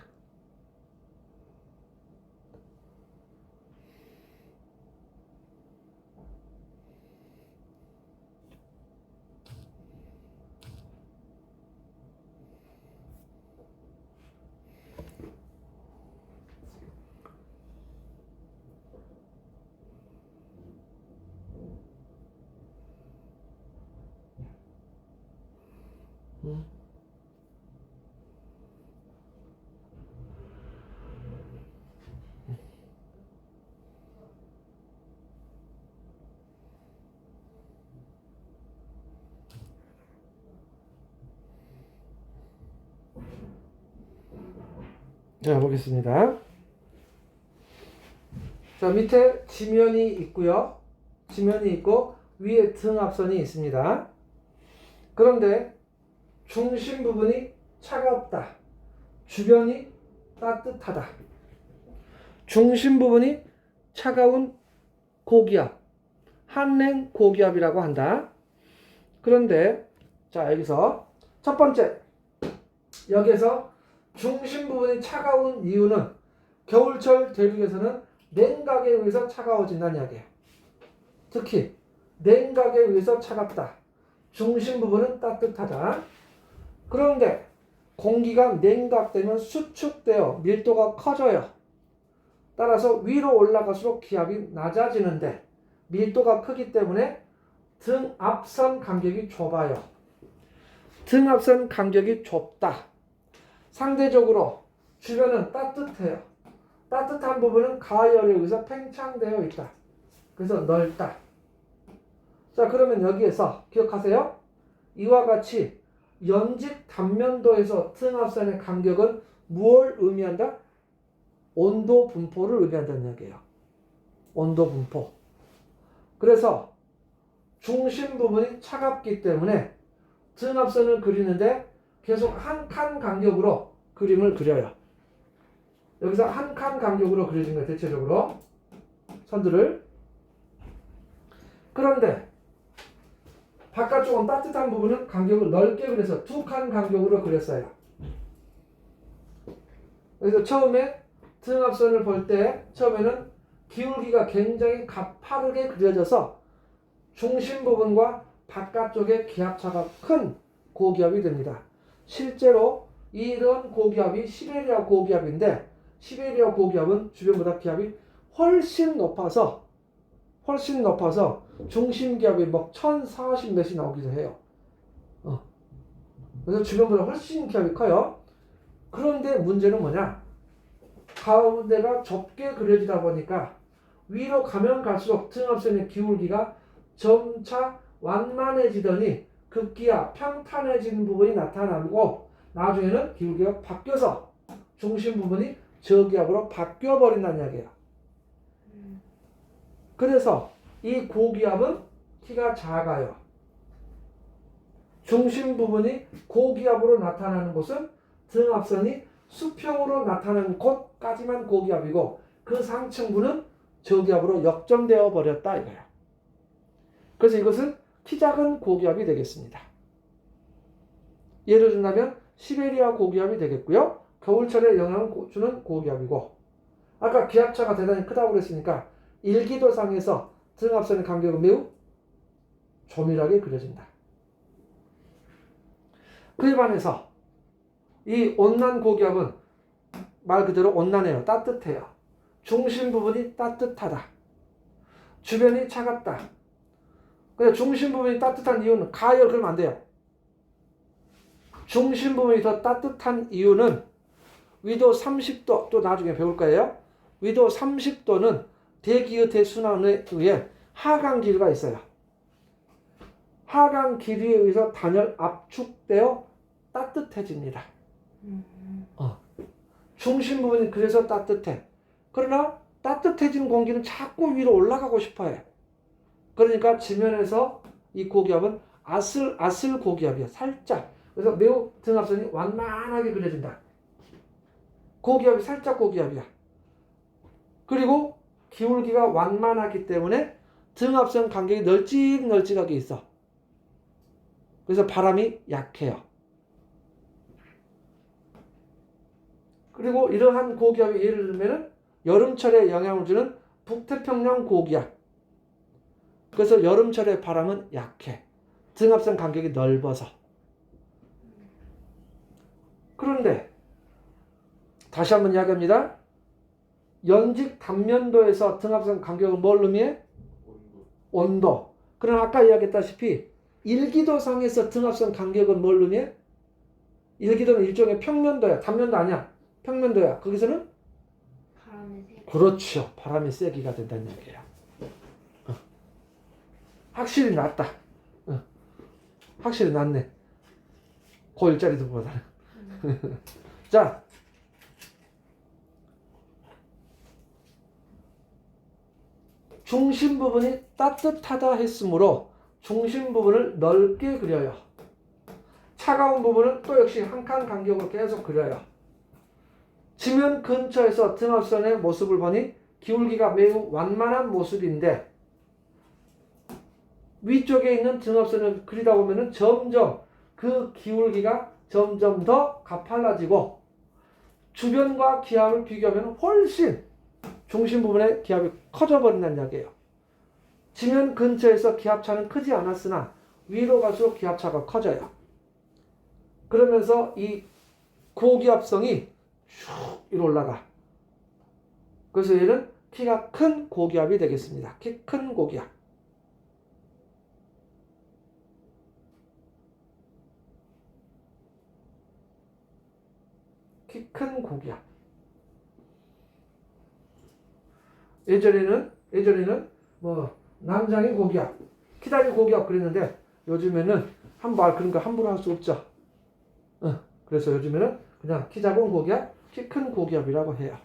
자, 보겠습니다. 자, 밑에 지면이 있고요. 지면이 있고 위에 등압선이 있습니다. 그런데 중심 부분이 차갑다. 주변이 따뜻하다. 중심 부분이 차가운 고기압, 한랭 고기압이라고 한다. 그런데 자, 여기서 첫 번째, 여기에서 중심 부분이 차가운 이유는 겨울철 대륙에서는 냉각에 의해서 차가워진다는 이야기예요. 특히 냉각에 의해서 차갑다. 중심 부분은 따뜻하다. 그런데 공기가 냉각되면 수축되어 밀도가 커져요. 따라서 위로 올라갈수록 기압이 낮아지는데 밀도가 크기 때문에 등압선 간격이 좁아요. 등압선 간격이 좁다. 상대적으로 주변은 따뜻해요. 따뜻한 부분은 가열에 의해서 팽창되어 있다. 그래서 넓다. 자, 그러면 여기에서 기억하세요. 이와 같이 연직 단면도에서 등압선의 간격은 무엇을 의미한다? 온도 분포를 의미한다는 이야기예요. 온도 분포. 그래서 중심 부분이 차갑기 때문에 등압선을 그리는데 계속 한 칸 간격으로 그림을 그려요. 여기서 한 칸 간격으로 그려진 거예요. 대체적으로 선들을. 그런데 바깥쪽은 따뜻한 부분은 간격을 넓게 그려서 두 칸 간격으로 그렸어요. 그래서 처음에 등압선을 볼 때 처음에는 기울기가 굉장히 가파르게 그려져서 중심 부분과 바깥쪽의 기압차가 큰 고기압이 됩니다. 실제로 이런 고기압이 시베리아 고기압인데 시베리아 고기압은 주변보다 기압이 훨씬 높아서 중심 기압이 막 1040 몇이 나오기도 해요. 그래서 주변보다 훨씬 기압이 커요. 그런데 문제는 뭐냐? 가운데가 좁게 그려지다 보니까 위로 가면 갈수록 등압선의 기울기가 점차 완만해지더니 급기야 평탄해지는 부분이 나타나고 나중에는 기울기가 바뀌어서 중심 부분이 저기압으로 바뀌어버린다는 이야기예요. 그래서 이 고기압은 키가 작아요. 중심 부분이 고기압으로 나타나는 곳은 등압선이 수평으로 나타나는 곳까지만 고기압이고 그 상층부는 저기압으로 역전되어 버렸다 이거야. 그래서 이것은 키 작은 고기압이 되겠습니다. 예를 든다면 시베리아 고기압이 되겠고요. 겨울철에 영향을 주는 고기압이고 아까 기압차가 대단히 크다고 그랬으니까 일기도상에서 등압선의 간격은 매우 조밀하게 그려진다. 그에 반해서 이 온난 고기압은 말 그대로 온난해요. 따뜻해요. 중심 부분이 따뜻하다. 주변이 차갑다. 근데 중심 부분이 따뜻한 이유는 가열 그러면 안 돼요. 중심 부분이 더 따뜻한 이유는 위도 30도 또 나중에 배울 거예요. 위도 30도는 대기의 대순환에 의해 하강 기류가 있어요. 하강 기류에 의해서 단열 압축되어 따뜻해집니다. 중심 부분이 그래서 따뜻해. 그러나 따뜻해진 공기는 자꾸 위로 올라가고 싶어해. 그러니까 지면에서 이 고기압은 아슬아슬 고기압이야. 살짝. 그래서 매우 등압선이 완만하게 그려진다. 고기압이 살짝 고기압이야. 그리고 기울기가 완만하기 때문에 등압선 간격이 널찍널찍하게 있어. 그래서 바람이 약해요. 그리고 이러한 고기압이 예를 들면 여름철에 영향을 주는 북태평양 고기압. 그래서 여름철에 바람은 약해. 등압선 간격이 넓어서. 그런데 다시 한번 이야기합니다. 연직 단면도에서 등압선 간격을 뭘 의미해? 온도. 그럼 아까 이야기했다시피 일기도상에서 등압선 간격은 뭘 의미해? 일기도는 일종의 평면도야. 단면도 아니야. 평면도야. 거기서는? 바람의 세기. 그렇죠. 바람의 세기가 된다는 얘기야. 확실히 낫다. 확실히 낫네. 고1짜리들보다는. 자, 중심 부분이 따뜻하다 했으므로 중심 부분을 넓게 그려요. 차가운 부분은 또 역시 한 칸 간격으로 계속 그려요. 지면 근처에서 등압선의 모습을 보니 기울기가 매우 완만한 모습인데 위쪽에 있는 등압선을 그리다 보면 점점 그 기울기가 점점 더 가팔라지고 주변과 기압을 비교하면 훨씬 중심 부분의 기압이 커져 버린다는 이야기예요. 지면 근처에서 기압차는 크지 않았으나 위로 갈수록 기압차가 커져요. 그러면서 이 고기압성이 슉 위로 올라가. 그래서 얘는 키가 큰 고기압이 되겠습니다. 키 큰 고기압. 키 큰 고기압. 예전에는 뭐 남장이 고기압, 키다리 고기압 그랬는데 요즘에는 그런 거 함부로 할 수 없죠. 그래서 요즘에는 그냥 키 작은 고기압, 키 큰 고기압이라고 해요.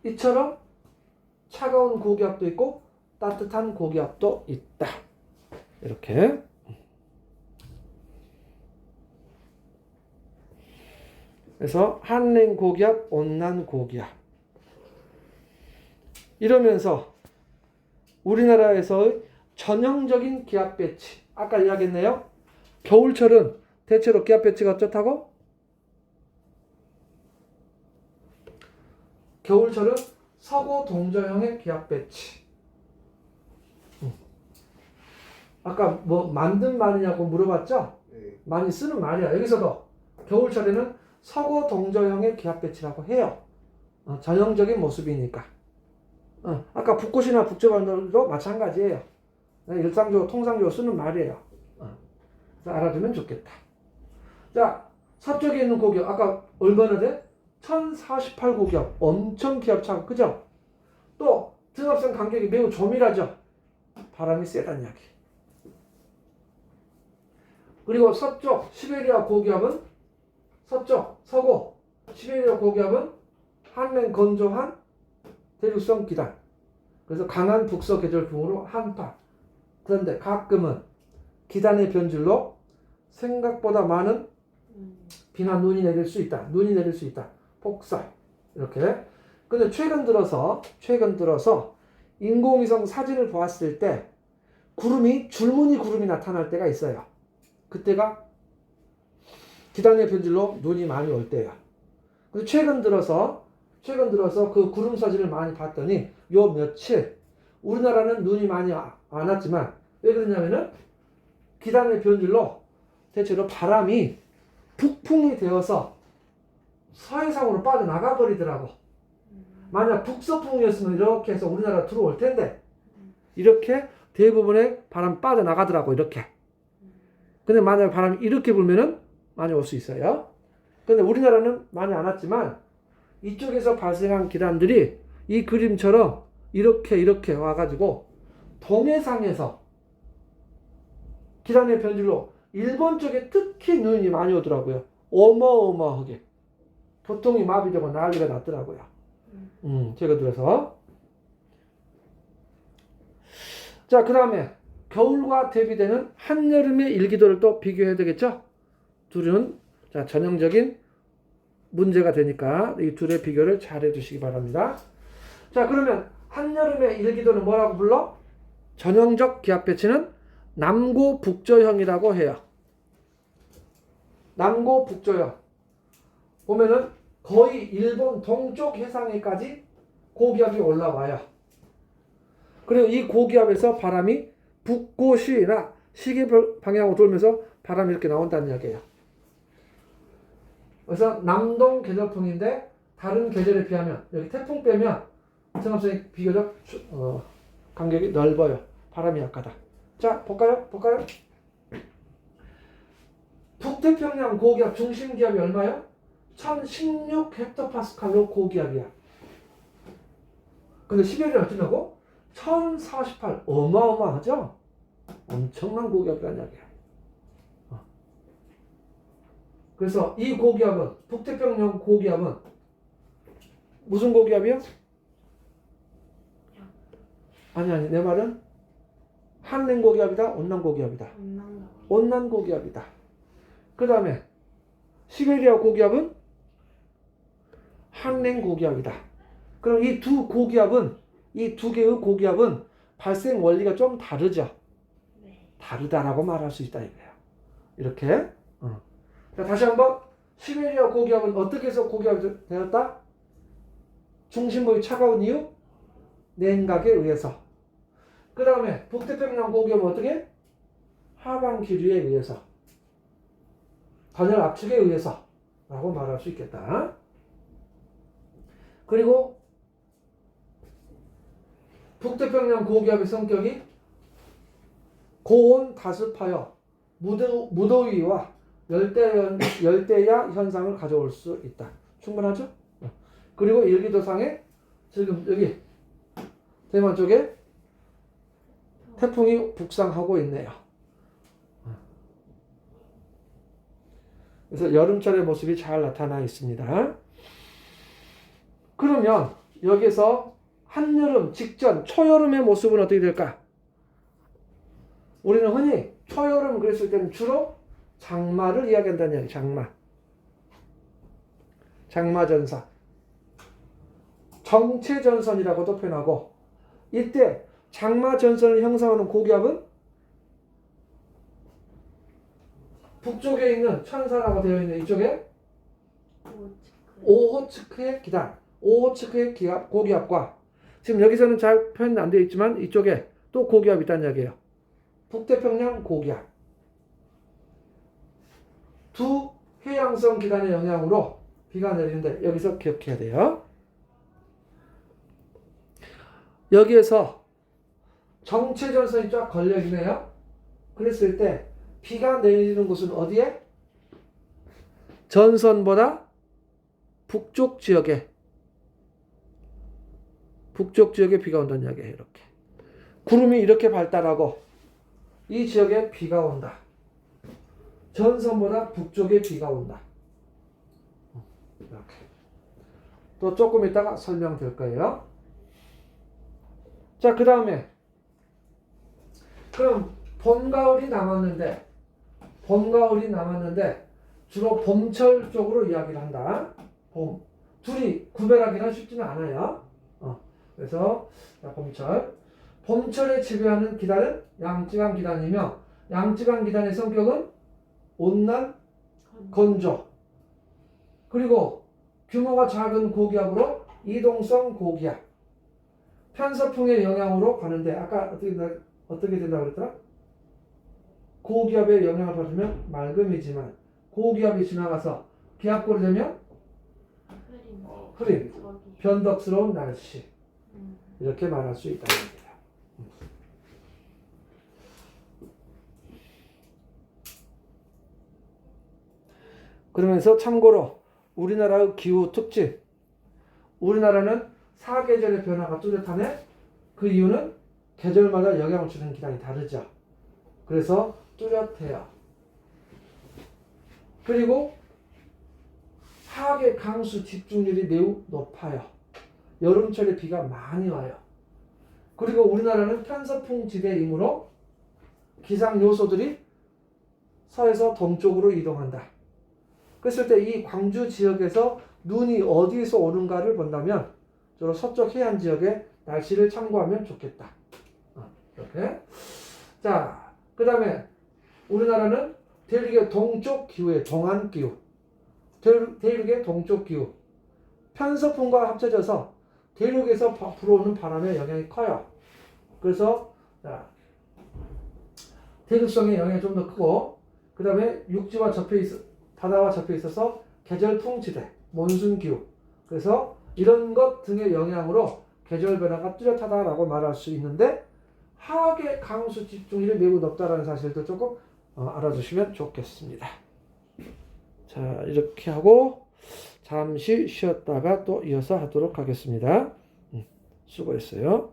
이처럼 차가운 고기압도 있고 따뜻한 고기압도 있다. 이렇게. 그래서 한랭 고기압, 온난 고기압. 이러면서 우리나라에서의 전형적인 기압 배치. 아까 이야기했네요. 겨울철은 대체로 기압 배치가 어떻다고? 겨울철은 서고 동저형의 기압 배치. 아까 뭐 만든 말이냐고 물어봤죠? 네. 많이 쓰는 말이야. 여기서도 겨울철에는 서고 동저형의 기압 배치라고 해요. 전형적인 모습이니까. 아까 북꽃이나 북저반도도 마찬가지예요. 일상적으로 통상적으로 쓰는 말이에요. 그래서 알아두면 좋겠다. 자, 서쪽에 있는 고기압 아까 얼마나 돼? 1048 고기압. 엄청 기압차가 크죠? 또 등압선 간격이 매우 조밀하죠? 바람이 세다는 이야기. 그리고 서쪽 시베리아 고기압은 서쪽 서고 시베리아 고기압은 한랭 건조한 대륙성 기단. 그래서 강한 북서 계절풍으로 한파. 그런데 가끔은 기단의 변질로 생각보다 많은 비나 눈이 내릴 수 있다. 눈이 내릴 수 있다. 폭설. 이렇게. 근데 최근 들어서 인공위성 사진을 보았을 때 줄무늬 구름이 나타날 때가 있어요. 그때가 기단의 변질로 눈이 많이 올 때예요. 근데 최근 들어서 그 구름 사진을 많이 봤더니 요 며칠 우리나라는 눈이 많이 안 왔지만 왜 그러냐면은 기단의 변질로 대체로 바람이 북풍이 되어서 서해상으로 빠져나가 버리더라고. 만약 북서풍이었으면 이렇게 해서 우리나라 들어올 텐데 이렇게 대부분의 바람 빠져나가더라고. 이렇게. 근데 만약 바람이 이렇게 불면은 많이 올 수 있어요. 근데 우리나라는 많이 안 왔지만 이쪽에서 발생한 기단들이 이 그림처럼 이렇게 와가지고 동해상에서 기단의 변질로 일본 쪽에 특히 눈이 많이 오더라고요. 어마어마하게. 교통이 마비되고 난리가 났더라고요. 제가 들어서. 자, 그 다음에 겨울과 대비되는 한여름의 일기도를 또 비교해야 되겠죠? 둘은 자, 전형적인 문제가 되니까 이 둘의 비교를 잘 해주시기 바랍니다. 자, 그러면 한여름의 일기도는 뭐라고 불러? 전형적 기압 배치는 남고 북저형이라고 해요. 남고 북저형. 보면은 거의 일본 동쪽 해상에까지 고기압이 올라와요. 그리고 이 고기압에서 바람이 북고시나 시계 방향으로 돌면서 바람이 이렇게 나온다는 이야기예요. 그래서 남동 계절풍인데 다른 계절에 비하면 여기 태풍 빼면 정합성이 비교적 간격이 넓어요. 바람이 약하다. 자, 볼까요? 북태평양 고기압 중심 기압이 얼마요? 1016 헥토파스칼로 고기압이야. 근데 시베리아는 어쩌냐고? 1048. 어마어마하죠? 엄청난 고기압이라는 이야기야. 그래서 이 고기압은, 북태평양 고기압은 무슨 고기압이요? 아니, 내 말은 한랭 고기압이다, 온난 고기압이다. 온난 고기압이다. 그 다음에 시베리아 고기압은 한랭 고기압이다. 그럼 이 두 고기압은, 이 두 개의 고기압은 발생 원리가 좀 다르죠? 네. 다르다라고 말할 수 있다 이거예요. 이렇게. 자, 다시 한번. 시베리아 고기압은 어떻게 해서 고기압이 되었다? 중심부의 차가운 이유? 냉각에 의해서. 그 다음에 북태평양 고기압은 어떻게? 하방 기류에 의해서. 단열 압축에 의해서 라고 말할 수 있겠다. 그리고 북태평양 고기압의 성격이 고온 다습하여 무더위와 열대야 현상을 가져올 수 있다. 충분하죠? 그리고 일기도상에 지금 여기 대만 쪽에 태풍이 북상하고 있네요. 그래서 여름철의 모습이 잘 나타나 있습니다. 그러면 여기서 한여름 직전 초여름의 모습은 어떻게 될까? 우리는 흔히 초여름 그랬을 때는 주로 장마를 이야기한다는 이야기. 장마전선. 정체전선이라고도 표현하고, 이때 장마전선을 형성하는 고기압은 북쪽에 있는 천사라고 되어 있는 이쪽에 오호츠크의 기단, 오호츠크의 고기압과, 지금 여기서는 잘 표현 안 되어 있지만 이쪽에 또 고기압이 있다는 이야기예요. 북태평양 고기압. 두 해양성 기단의 영향으로 비가 내리는데 여기서 기억해야 돼요. 여기에서 정체전선이 쫙 걸려있네요. 그랬을 때 비가 내리는 곳은 어디에? 전선보다 북쪽 지역에 비가 온다는 이야기예요. 이렇게 구름이 이렇게 발달하고 이 지역에 비가 온다. 전선보다 북쪽에 비가 온다. 이렇게. 또 조금 있다가 설명될 거예요. 자, 그 다음에 그럼 봄, 가을이 남았는데 주로 봄철 쪽으로 이야기를 한다. 봄. 둘이 구별하기는 쉽지는 않아요. 그래서 자, 봄철에 지배하는 기단은 양쯔강 기단이며 양쯔강 기단의 성격은 온난 건조. 그리고 규모가 작은 고기압으로 이동성 고기압. 편서풍의 영향으로 가는데 아까 어떻게 된다고 그랬더라? 고기압의 영향을 받으면 맑음이지만 고기압이 지나가서 기압골이 되면 흐림, 변덕스러운 날씨 이렇게 말할 수 있다는 겁니다. 그러면서 참고로 우리나라의 기후 특징, 우리나라는 사계절의 변화가 뚜렷하네. 그 이유는 계절마다 영향을 주는 기단이 다르죠. 그래서 뚜렷해요. 그리고 하계 강수 집중률이 매우 높아요. 여름철에 비가 많이 와요. 그리고 우리나라는 편서풍 지대이므로 기상 요소들이 서에서 동쪽으로 이동한다. 그랬을 때 이 광주 지역에서 눈이 어디에서 오는가를 본다면 주로 서쪽 해안 지역의 날씨를 참고하면 좋겠다. 이렇게. 자, 그 다음에 우리나라는 대륙의 동쪽 기후에 동안 기후, 대륙의 동쪽 기후, 편서풍과 합쳐져서 대륙에서 불어오는 바람의 영향이 커요. 그래서 자, 대륙성의 영향이 좀 더 크고, 그 다음에 바다와 접해 있어서 계절풍지대, 몬순기후. 그래서 이런 것 등의 영향으로 계절 변화가 뚜렷하다라고 말할 수 있는데 하계 강수 집중률이 매우 높다라는 사실도 조금 알아두시면 좋겠습니다. 자, 이렇게 하고 잠시 쉬었다가 또 이어서 하도록 하겠습니다. 수고했어요.